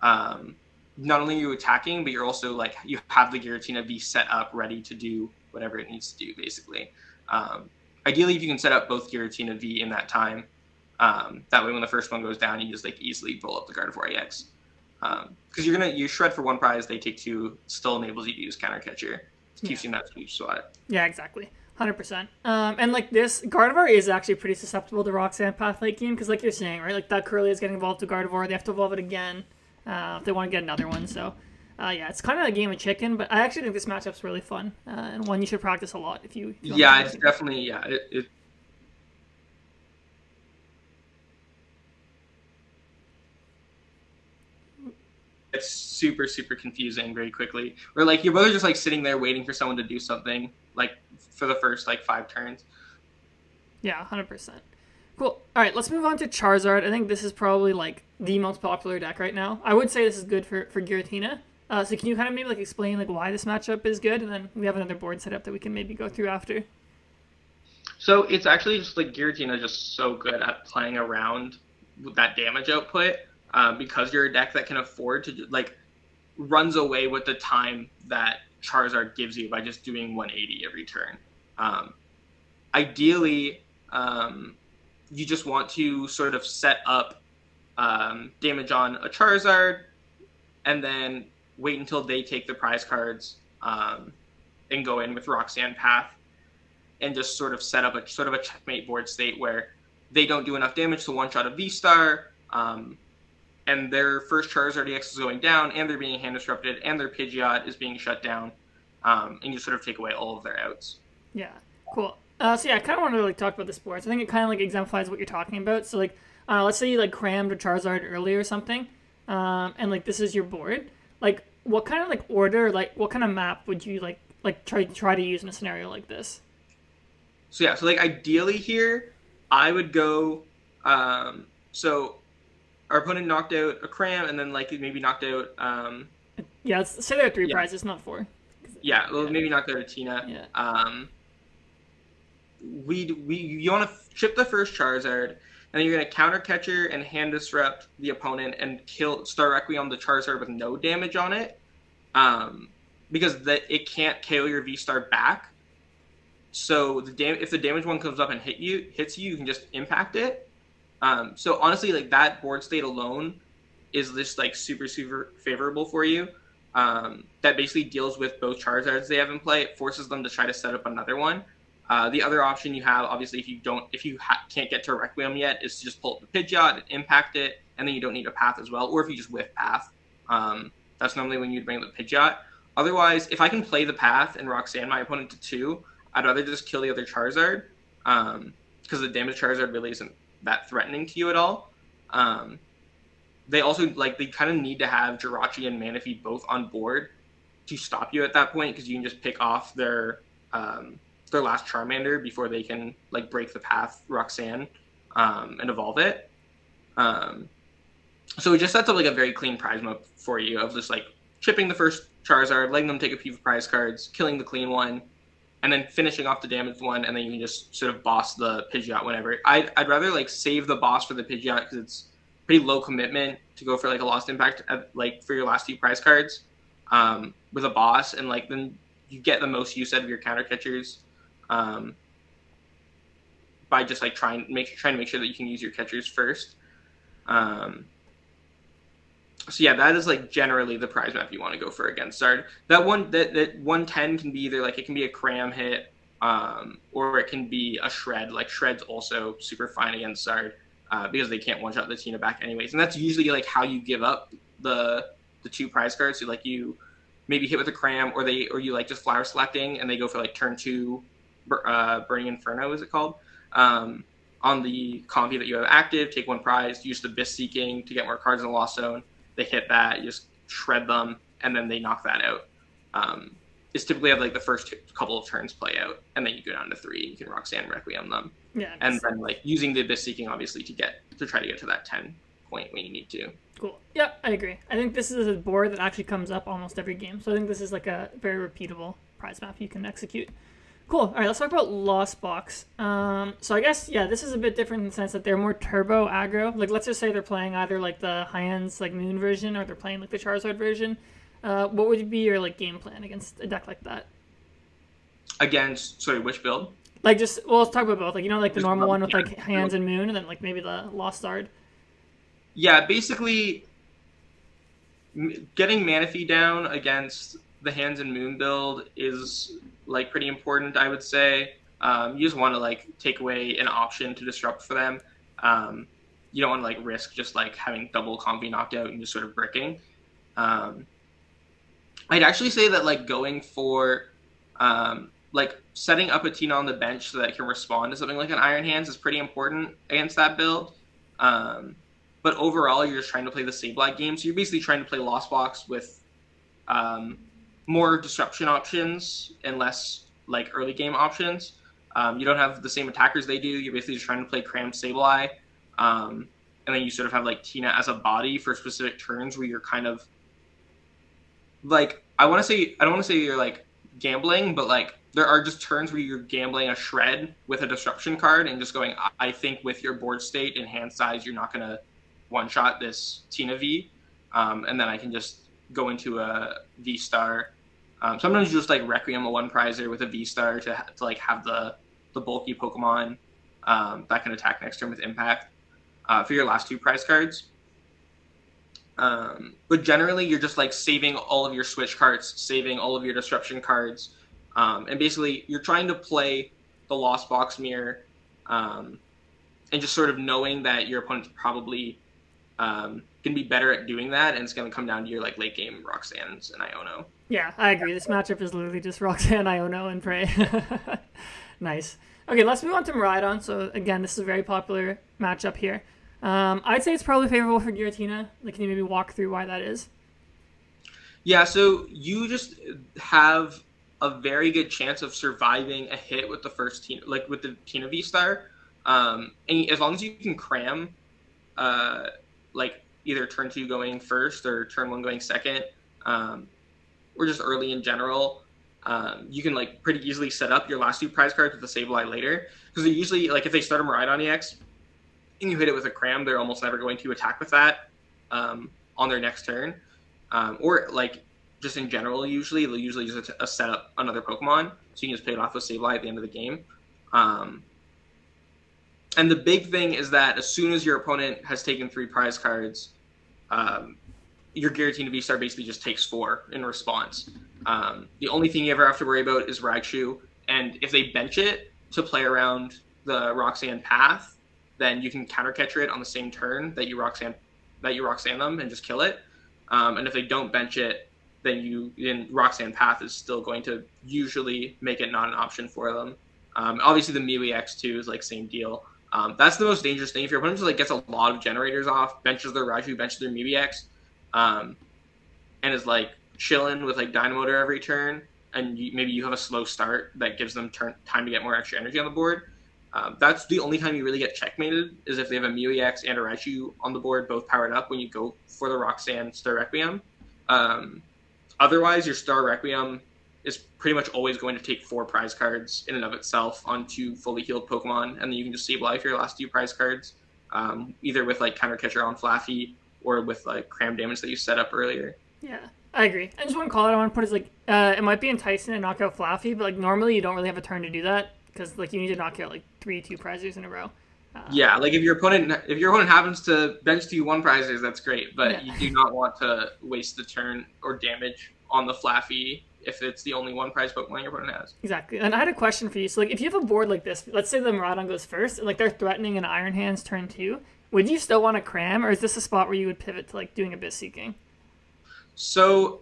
not only are you attacking, but you're also like you have the Giratina V set up ready to do whatever it needs to do, basically. Ideally, if you can set up both Giratina V in that time, that way when the first one goes down, you just like easily roll up the Gardevoir EX. Because you shred for 1 prize, they take 2, still enables you to use Counter Catcher. Keeps you in that sweep spot. Yeah, exactly. 100%. And like this, Gardevoir is actually pretty susceptible to Roxanne Path late game, because like you're saying, right, like that Curlia is getting evolved to Gardevoir, they have to evolve it again if they want to get another one, so yeah, it's kind of a game of chicken, but I actually think this matchup's really fun, and one you should practice a lot if you yeah, it's definitely, it's super, super confusing very quickly. Or like you're both just like sitting there waiting for someone to do something, like for the first like 5 turns. Yeah, 100%. Cool. All right, let's move on to Charizard. I think this is probably like the most popular deck right now. I would say this is good for Giratina. So can you kind of maybe like explain like why this matchup is good, and then we have another board set up that we can maybe go through after. So it's actually just like Giratina just so good at playing around with that damage output, because you're a deck that can afford to like runs away with the time that Charizard gives you by just doing 180 every turn. Ideally, you just want to sort of set up damage on a Charizard and then wait until they take the prize cards and go in with Roxanne Path and just sort of set up a checkmate board state where they don't do enough damage to one-shot a Vstar, and their first Charizard EX is going down, and they're being hand disrupted, and their Pidgeot is being shut down, and you sort of take away all of their outs. Yeah, cool. So yeah, I kind of wanted to like talk about the sports. I think it kind of like exemplifies what you're talking about. So like, let's say you like crammed a Charizard early or something, and like this is your board. Like, what kind of like order, like what kind of map would you like try to use in a scenario like this? So yeah, so like ideally here, I would go. So our opponent knocked out a cram, and then like maybe knocked out. Yeah, let's say there are 3 prizes, not 4. Yeah, well, maybe knocked out a Tina. Yeah. You want to chip the first Charizard, and then you're going to counter catcher and hand disrupt the opponent and start Requiem the Charizard with no damage on it, because it can't KO your V-Star back. So if the damage one comes up and hits you, you can just impact it. So honestly, like that board state alone is just like super, super favorable for you. That basically deals with both Charizards they have in play. It forces them to try to set up another one. The other option you have, obviously, if you can't get to Requiem yet, is to just pull up the Pidgeot and impact it, and then you don't need a Path as well. Or if you just whiff Path, that's normally when you'd bring the Pidgeot. Otherwise, if I can play the Path and Roxanne my opponent to 2, I'd rather just kill the other Charizard, because the damage Charizard really isn't that threatening to you at all. They also, like, they kind of need to have Jirachi and Manaphy both on board to stop you at that point, because you can just pick off their last Charmander before they can, like, break the Path Roxanne and evolve it. So it just sets up, like, a very clean prize map for you of just, like, chipping the first Charizard, letting them take a few prize cards, killing the clean one, and then finishing off the damaged one, and then you can just sort of boss the Pidgeot whenever. I'd rather, like, save the boss for the Pidgeot, because it's pretty low commitment to go for, like, a Lost Impact like for your last 2 prize cards with a boss, and, like, then you get the most use out of your counter catchers by just, like, trying to make sure that you can use your catchers first. So yeah, that is, like, generally the prize map you want to go for against Zard. That 110 can be either, like, it can be a cram hit, or it can be a shred. Like, shred's also super fine against Zard, because they can't one-shot the Tina back anyways. And that's usually, like, how you give up the 2 prize cards. So, like, you maybe hit with a cram, or you, like, just flower selecting, and they go for, like, turn 2 Burning Inferno, is it called? On the combi that you have active, take 1 prize, use the Abyss Seeking to get more cards in the Lost Zone. They hit that, you just shred them, and then they knock that out. It's typically have, like, the first couple of turns play out, and then you go down to 3. You can Roxanne Requiem them. Yeah. And then, like, using the Abyss Seeking, obviously, to try to get to that 10 point when you need to. Cool. Yeah, I agree. I think this is a board that actually comes up almost every game, so I think this is, like, a very repeatable prize map you can execute. Cool. All right, let's talk about Lost Box. So I guess, yeah, this is a bit different in the sense that they're more turbo aggro. Like, let's just say they're playing either, like, the high-ends, like, Moon version, or they're playing, like, the Charizard version. What would be your, like, game plan against a deck like that? Against, sorry, which build? Like, just, well, let's talk about both. Like, you know, like, the normal one with, like, hands and Moon, and then, like, maybe the Lost Zard. Yeah, basically, getting Manaphy down against the Hands and Moon build is, like, pretty important, I would say. You just want to, like, take away an option to disrupt for them. You don't want to, like, risk just, like, having double combi knocked out and just sort of bricking. I'd actually say that, like, going for, like, setting up a Tina on the bench so that it can respond to something like an Iron Hands is pretty important against that build. But overall, you're just trying to play the Sableye game. So you're basically trying to play Lost Box with more disruption options and less, like, early game options. You don't have the same attackers they do. You're basically just trying to play Cram Sableye. And then you sort of have, like, Tina as a body for specific turns where you're kind of, like, I don't want to say you're, like, gambling, but, like, there are just turns where you're gambling a shred with a disruption card and just going, I think with your board state and hand size, you're not going to one-shot this Tina V. And then I can just go into a Vstar. Sometimes you just, like, Requiem a 1-prizer with a Vstar to like, have the bulky Pokemon that can attack next turn with Impact for your last 2 prize cards. But generally, you're just, like, saving all of your switch cards, saving all of your disruption cards, and basically you're trying to play the Lost Box mirror, and just sort of knowing that your opponent's probably going to be better at doing that, and it's going to come down to your, like, late game Roxannes and Iono. Yeah, I agree. This matchup is literally just Roxanne, Iono, and Prey. Nice. Okay, let's move on to Miraidon. So again, this is a very popular matchup here. I'd say it's probably favorable for Giratina. Like, can you maybe walk through why that is? Yeah, so you just have a very good chance of surviving a hit with the first Tina, like with the Tina Vstar. And as long as you can cram, like, either turn 2 going first or turn 1 going second, or just early in general, you can, like, pretty easily set up your last 2 prize cards with the Sableye later. Because they usually, like, if they start a Miraidon EX and you hit it with a cram, they're almost never going to attack with that on their next turn. Or, like, just in general, they'll usually just set up another Pokemon, so you can just pay it off with Sableye at the end of the game. And the big thing is that as soon as your opponent has taken 3 prize cards, your Giratina Vstar basically just takes 4 in response. The only thing you ever have to worry about is Raichu, and if they bench it to play around the Roxanne path, then you can counter catcher it on the same turn that you Roxanne that you Roxanne them and just kill it. And if they don't bench it, then Roxanne Path is still going to usually make it not an option for them. Obviously, the Mew EX too is like same deal. That's the most dangerous thing. If your opponent just like gets a lot of generators off, benches their Raichu, benches their Mew EX, and is like chilling with like Dynamotor every turn, and maybe you have a slow start that gives them time to get more extra energy on the board. That's the only time you really get checkmated, is if they have a Mew EX and a Raichu on the board, both powered up, when you go for the Roxanne Star Requiem. Otherwise, your Star Requiem is pretty much always going to take 4 prize cards in and of itself onto fully healed Pokemon, and then you can just save life your last 2 prize cards, either with like Counter Catcher on Flaffy or with like cram damage that you set up earlier. Yeah, I agree. And just one call out I want to put is like, it might be enticing to knock out Flaffy, but like normally you don't really have a turn to do that, because like you need to knock out like 3 2 prizers in a row. Yeah, like if your opponent happens to bench to you 1 prizers, that's great, but you do not want to waste the turn or damage on the Flaffy if it's the only 1 prize Pokemon your opponent has. Exactly. And I had a question for you. So like if you have a board like this, let's say the Miraidon goes first, and like they're threatening an Iron Hands turn 2, would you still want to cram, or is this a spot where you would pivot to like doing Abyss Seeking? So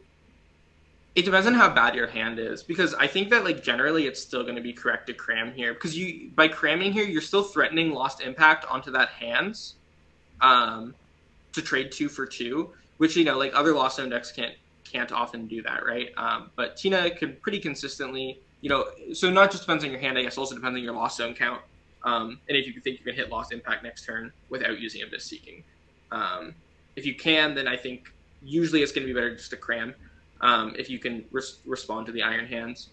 it depends on how bad your hand is, because I think that like generally it's still going to be correct to cram here, because by cramming here you're still threatening Lost Impact onto that hands to trade 2 for 2, which like other Lost Zone decks can't often do that, right? But Tina can pretty consistently, so not just depends on your hand, I guess, also depends on your Lost Zone count, and if you think you can hit Lost Impact next turn without using Abyss Seeking. If you can, then I think usually it's going to be better just to cram. If you can respond to the Iron Hands.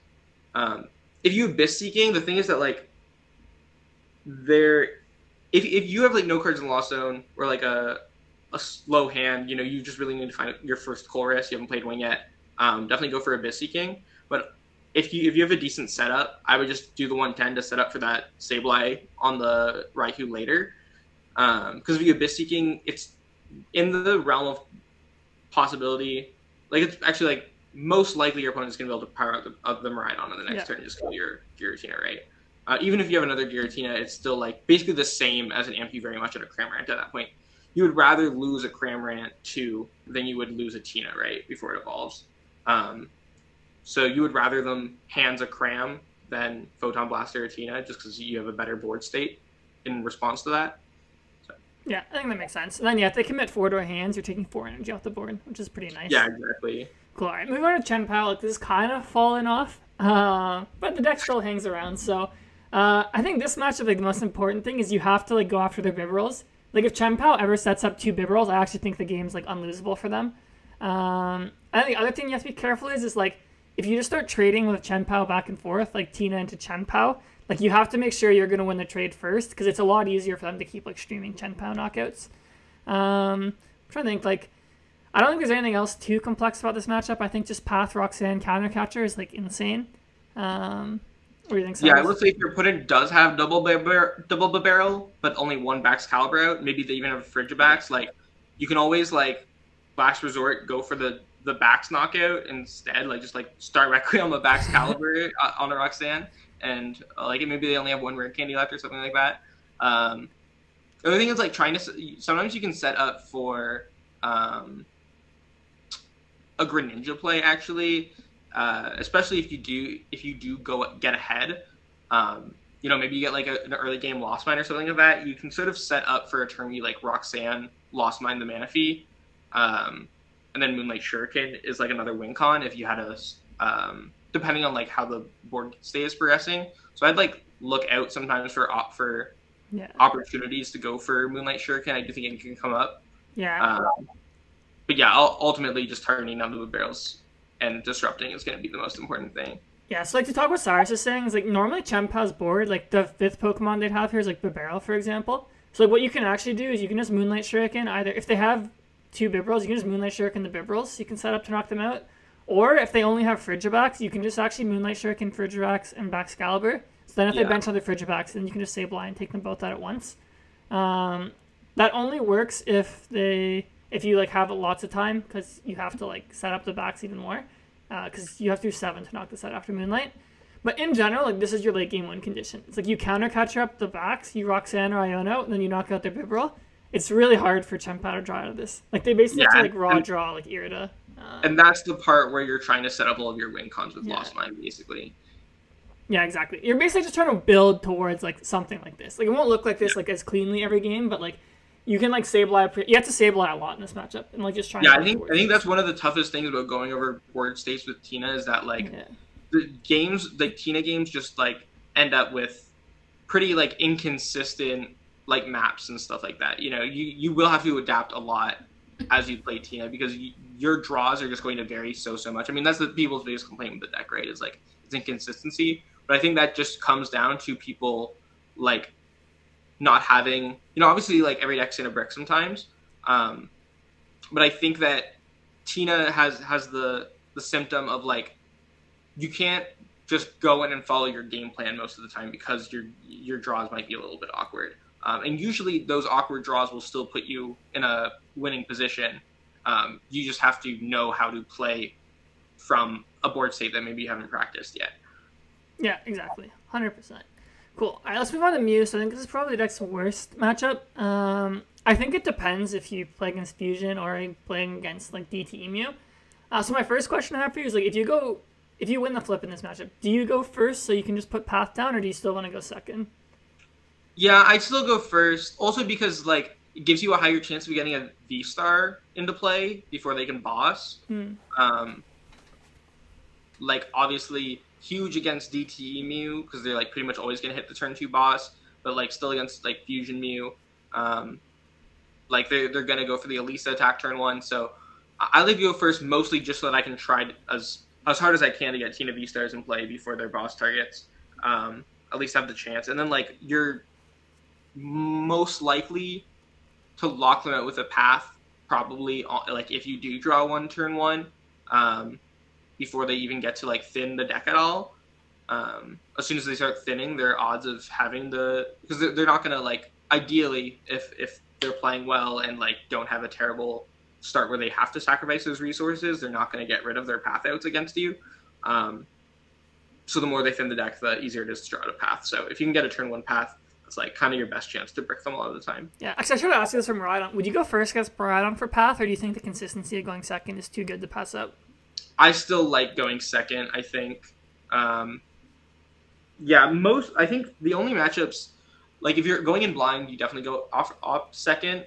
If you Abyss Seeking, the thing is that like if you have like no cards in the Lost Zone, or like a slow hand, you just really need to find your first Chorus, you haven't played one yet, definitely go for Abyss Seeking. But if you have a decent setup, I would just do the 110 to set up for that Sableye on the Raikou later. Because if you Abyss Seeking, it's in the realm of possibility. Like, it's actually, like, most likely your opponent's going to be able to power up the Miraidon on the next turn and just kill your Giratina, right? Even if you have another Giratina, it's still, like, basically the same as an Ampy very much at a Cramorant at that point. You would rather lose a Cramorant 2 than you would lose a Tina, right, before it evolves. So you would rather them hands a Cram than Photon Blaster or Tina, just because you have a better board state in response to that. Yeah, I think that makes sense. And then, if they commit 4 to a hands, you're taking 4 energy off the board, which is pretty nice. Yeah, exactly. Cool. All right, moving on to Chien Pao. Like, this is kind of fallen off, but the deck still hangs around. So I think this matchup, like, the most important thing is you have to, like, go after their Bibarels. Like, if Chien Pao ever sets up 2 Bibarels, I actually think the game's, like, unlosable for them. I think the other thing you have to be careful is like, if you just start trading with Chien Pao back and forth, like Tina into Chien Pao, like, you have to make sure you're going to win the trade first, because it's a lot easier for them to keep, like, streaming Chien Pao knockouts. I'm trying to think, like, I don't think there's anything else too complex about this matchup. I think just Path, Roxanne, Counter Catcher is, like, insane. What do you think, Cyrus? Yeah, I would say if your opponent does have double barrel, but only 1 Bax Caliber out, maybe they even have a Frigibax, like, you can always, like, last resort, go for the Bax knockout instead, like, just, like, start Requiem of Bax Caliber on a Roxanne. And like maybe they only have 1 rare candy left or something like that. The other thing is like sometimes you can set up for a Greninja play actually, especially if you do go get ahead. Maybe you get like an early game Lost Mine or something like that. You can sort of set up for a turn where you like Roxanne Lost Mine the Manaphy, and then Moonlight Shuriken is like another win con if you had a depending on like how the board state is progressing. So I'd like look out sometimes for opportunities to go for Moonlight Shuriken. I do think it can come up. Yeah. But yeah, ultimately just targeting down the barrels and disrupting is going to be the most important thing. Yeah, so like to talk what Cyrus is saying is like normally Chien Pao's board, like the 5th Pokemon they'd have here is like Bibarel, for example. So like what you can actually do is you can just Moonlight Shuriken either if they have 2 Bibarels, you can just Moonlight Shuriken the Bibarels, so you can set up to knock them out. Or if they only have Frigibax, you can just actually Moonlight Shuriken, Frigibax, and Baxcalibur. So then if they bench other Frigibax, then you can just Sableye and take them both out at once. That only works if you like have lots of time, because you have to like set up the backs even more, because you have to do 7 to knock this out after Moonlight. But in general, like this is your late game win condition. It's like you counter catcher up the backs, you Roxanne or Iono, and then you knock out their Bibarel, it's really hard for Chien Pao to draw out of this. Like they basically have to like raw draw like Irida. And that's the part where you're trying to set up all of your win cons with Lost Mine, basically. Yeah, exactly. You're basically just trying to build towards like something like this. Like it won't look like this like as cleanly every game, but like you can like Sableye. You have to Sableye a lot in this matchup, and like just trying. Yeah, I think that's one of the toughest things about going over board states with Tina is that like the games, like Tina games, just like end up with pretty like inconsistent like maps and stuff like that. You know, you will have to adapt a lot as you play Tina because your draws are just going to vary so much. I mean, that's the people's biggest complaint with the deck, right? Is like it's inconsistency. But I think that just comes down to people like not having, you know, obviously like every deck's in a brick sometimes. But I think that Tina has the symptom of like you can't just go in and follow your game plan most of the time because your draws might be a little bit awkward. And usually those awkward draws will still put you in a winning position. You just have to know how to play from a board state that maybe you haven't practiced yet. Yeah, exactly. 100%. Cool. All right, let's move on to Mew. So I think this is probably the deck's worst matchup. I think it depends if you play against Fusion or playing against like DTE Mew. So my first question I have for you is like if you win the flip in this matchup, do you go first so you can just put Path down, or do you still want to go second? Yeah, I'd still go first. Also because like it gives you a higher chance of getting a Vstar into play before they can boss. Like obviously huge against DTE Mew because they're like pretty much always gonna hit the turn 2 boss, but like still against like Fusion Mew, like they're gonna go for the Elisa attack turn 1. So I like to go first mostly just so that I can try as hard as I can to get Tina Vstars in play before their boss targets. At least have the chance, and then like you're most likely to lock them out with a Path, probably like if you do draw one turn 1. Before they even get to like thin the deck at all. As soon as they start thinning, their odds of having because they're not gonna like ideally if they're playing well and like don't have a terrible start where they have to sacrifice those resources, they're not gonna get rid of their Path outs against you. So the more they thin the deck, the easier it is to draw out a Path. So if you can get a turn 1 Path, it's like kind of your best chance to brick them a lot of the time. Yeah, actually I should have asked you this from Miraidon. Would you go first against Miraidon for Path, or do you think the consistency of going second is too good to pass up? I still like going second, I think. I think the only matchups, like if you're going in blind, you definitely go off second.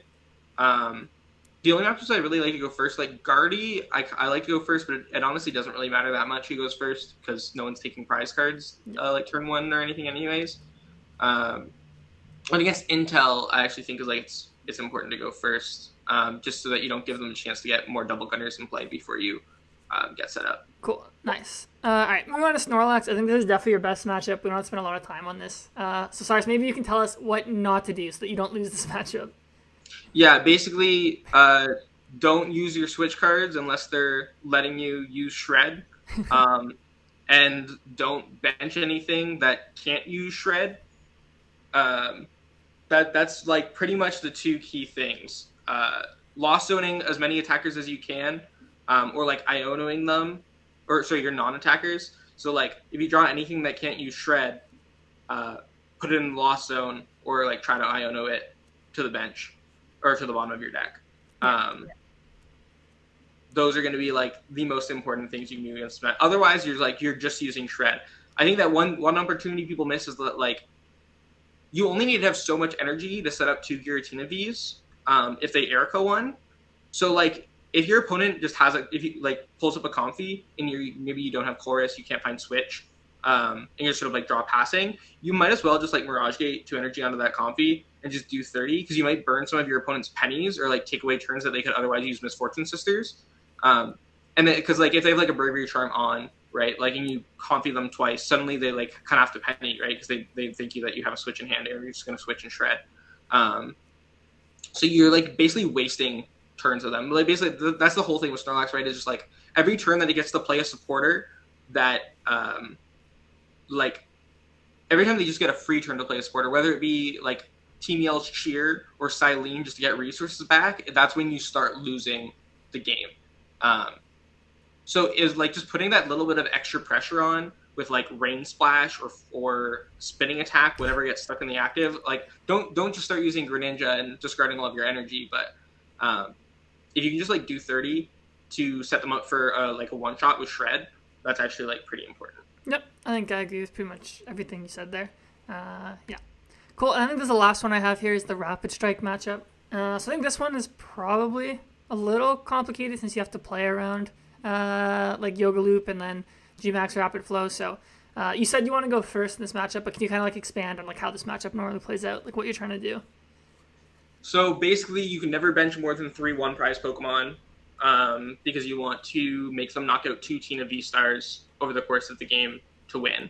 The only matchups I really like to go first, like Guardy, I like to go first, but it honestly doesn't really matter that much who goes first because no one's taking prize cards like turn 1 or anything anyways. But against Intel, I actually think is like it's important to go first, just so that you don't give them a chance to get more double gunners in play before you get set up. Cool. Nice. All right, moving on to Snorlax. I think this is definitely your best matchup. We don't have to spend a lot of time on this. So, Cyrus, maybe you can tell us what not to do so that you don't lose this matchup. Yeah, basically, don't use your switch cards unless they're letting you use Shred. And don't bench anything that can't use Shred. That's like pretty much the 2 key things. Lost zoning as many attackers as you can. Or like Ionoing them, or sorry, your non-attackers. So like if you draw anything that can't use Shred, put it in the lost zone, or like try to Iono it to the bench or to the bottom of your deck. Those are going to be like the most important things you can do against Smet. Otherwise, you're just using Shred. I think that one opportunity people miss is that like you only need to have so much energy to set up 2 Giratina Vs if they Erica one. So like. If your opponent just has if you like pulls up a Comfy and maybe you don't have Chorus, you can't find Switch, and you're sort of like draw passing, you might as well just like Mirage Gate 2 energy onto that Comfy and just do 30 because you might burn some of your opponent's pennies or like take away turns that they could otherwise use Misfortune Sisters. And then because like if they have like a Bravery Charm on, right, like and you Comfy them twice, suddenly they like kind of have to penny, right, because they think that you have a Switch in hand and you're just going to switch and Shred. So you're like basically wasting turns of them. Like basically that's the whole thing with Snorlax, right? Is just like every turn that he gets to play a supporter that like every time they just get a free turn to play a supporter, whether it be like Team Yell's Cheer or Silene just to get resources back, that's when you start losing the game. So is like just putting that little bit of extra pressure on with like Rain Splash or Spinning Attack, whatever gets stuck in the active. Like don't just start using Greninja and discarding all of your energy. But if you can just like do 30 to set them up for like a one shot with Shred, that's actually like pretty important. Yep, I think I agree with pretty much everything you said there. Yeah, cool. And I think there's the last one I have here is the Rapid Strike matchup. So I think this one is probably a little complicated since you have to play around like Yoga Loop and then Gmax Rapid Flow. So you said you want to go first in this matchup, but can you kind of like expand on like how this matchup normally plays out, like what you're trying to do? So basically, you can never bench more than 3 1-prize Pokemon because you want to make them knock out 2 Tina Vstars over the course of the game to win.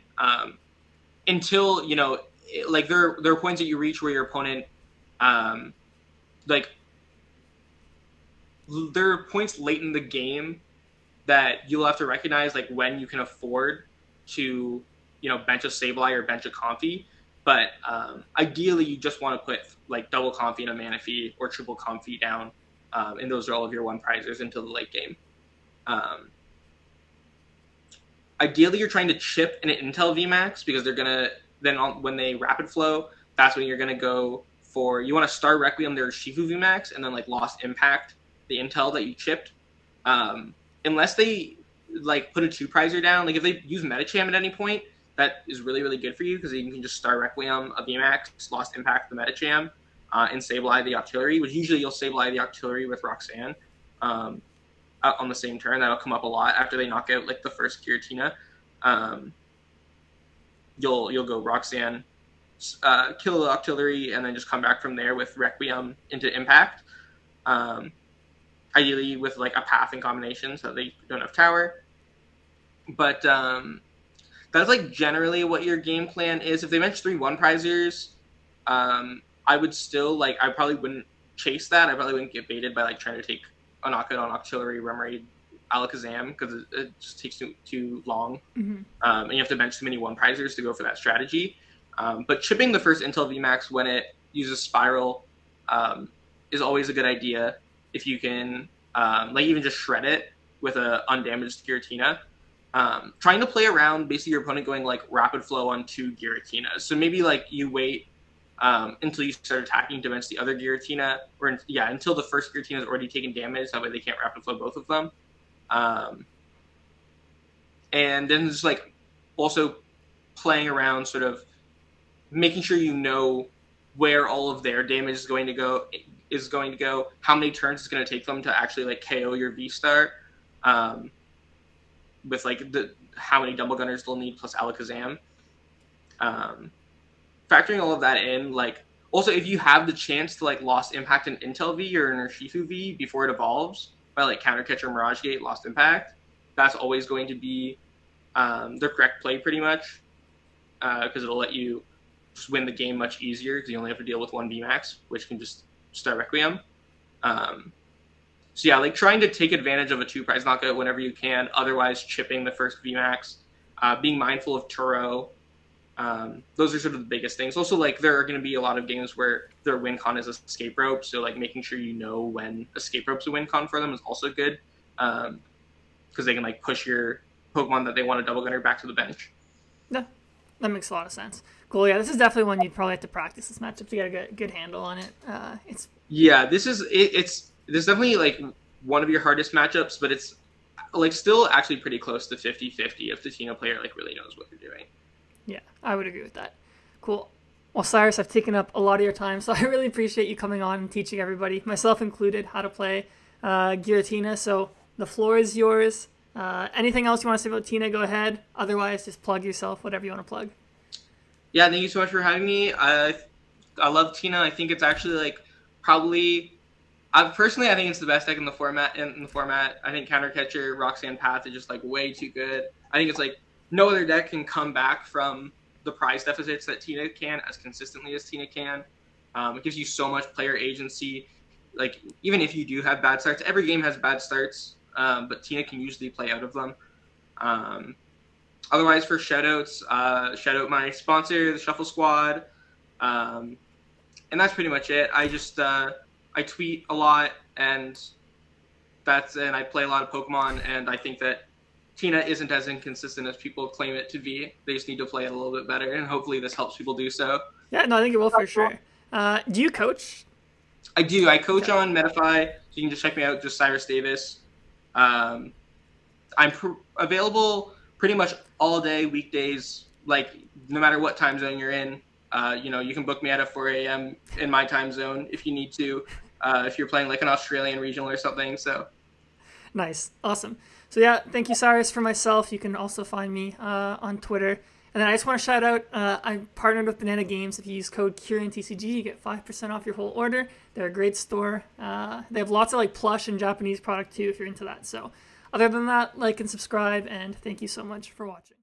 Until, you know, like there are points that you reach where your opponent, like, there are points late in the game that you'll have to recognize, like, when you can afford to, you know, bench a Sableye or bench a Comfey. But ideally, you just want to put, like, double Comfey and a Manaphy or triple Comfey down, and those are all of your 1-prizers until the late game. Ideally, you're trying to chip an Intel VMAX because they're going to, then when they Rapid Flow, that's when you're going to go for, you want to Star Requiem their Shifu VMAX and then, like, Lost Impact the Intel that you chipped. Unless they, like, put a 2-prizer down, like, if they use Medicham at any point, that is really, really good for you because you can just Star Requiem a VMAX, Lost Impact the Medicham, and Sableye the Octillery, which usually you'll Sableye the Octillery with Roxanne on the same turn. That'll come up a lot after they knock out, like, the first Giratina. You'll go Roxanne, kill the Octillery, and then just come back from there with Requiem into Impact. Ideally with, like, a Path in combination so they don't have Tower. But that's, like, generally what your game plan is. If they bench 3 1-prizers, I would still, like, I probably wouldn't chase that. I probably wouldn't get baited by, like, trying to take a knockout on Octillery, Remoraid, Alakazam, because it just takes too long. Mm-hmm. And you have to bench too many 1-prizers to go for that strategy. But chipping the first Intel VMAX when it uses Spiral is always a good idea if you can, like, even just shred it with a undamaged Giratina. Trying to play around basically your opponent going, like, Rapid Flow on 2 Giratinas. So maybe, like, you wait until you start attacking to bench the other Giratina, or until the first Giratina has already taken damage, that way they can't Rapid Flow both of them. And then just, like, also playing around, sort of making sure you know where all of their damage is going to go, how many turns it's going to take them to actually, like, KO your V-Star, with, like, how many double gunners they'll need plus Alakazam. Factoring all of that in, like, also if you have the chance to, like, Lost Impact an Intel V or an Urshifu V before it evolves by, like, Counter Catcher, Mirage Gate, Lost Impact, that's always going to be the correct play pretty much, because it'll let you just win the game much easier because you only have to deal with 1 VMAX, which can just start Requiem. So yeah, like, trying to take advantage of a 2-prize knockout whenever you can, otherwise chipping the first VMAX, being mindful of Turo. Those are sort of the biggest things. Also, like, there are going to be a lot of games where their win con is escape rope, so, like, making sure you know when escape rope's a win con for them is also good, because they can, like, push your Pokemon that they want to double gunner back to the bench. Yeah, that makes a lot of sense. Cool. Yeah, this is definitely one you'd probably have to practice this matchup to get a good handle on it. This is definitely, like, one of your hardest matchups, but it's, like, still actually pretty close to 50-50 if the Tina player, like, really knows what they're doing. Yeah, I would agree with that. Cool. Well, Cyrus, I've taken up a lot of your time, so I really appreciate you coming on and teaching everybody, myself included, how to play Giratina. So the floor is yours. Anything else you want to say about Tina, go ahead. Otherwise, just plug yourself, whatever you want to plug. Yeah, thank you so much for having me. I love Tina. I think it's actually, like, probably... personally, I think it's the best deck in the format. I think Counter Catcher, Roxanne Path is just, like, way too good. I think it's, like, no other deck can come back from the prize deficits that Tina can as consistently as Tina can. It gives you so much player agency. Like, even if you do have bad starts, every game has bad starts, but Tina can usually play out of them. Otherwise, for shoutouts, shout out my sponsor, the Shuffle Squad, and that's pretty much it. I just I tweet a lot, and I play a lot of Pokemon, and I think that Tina isn't as inconsistent as people claim it to be. They just need to play it a little bit better, and hopefully this helps people do so. Yeah, no, I think it will for sure. Do you coach? I do. I coach on Medify, so you can just check me out, just Cyrus Davis. I'm available pretty much all day, weekdays, like no matter what time zone you're in. You can book me at 4 a.m. in my time zone if you need to, if you're playing like an Australian regional or something. So nice. Awesome. So yeah, thank you, Cyrus. For myself, you can also find me on Twitter. And then I just want to shout out, I'm partnered with Banana Games. If you use code ciarantcg, you get 5% off your whole order. They're a great store. They have lots of like plush and Japanese product too, if you're into that. So other than that, like and subscribe, and thank you so much for watching.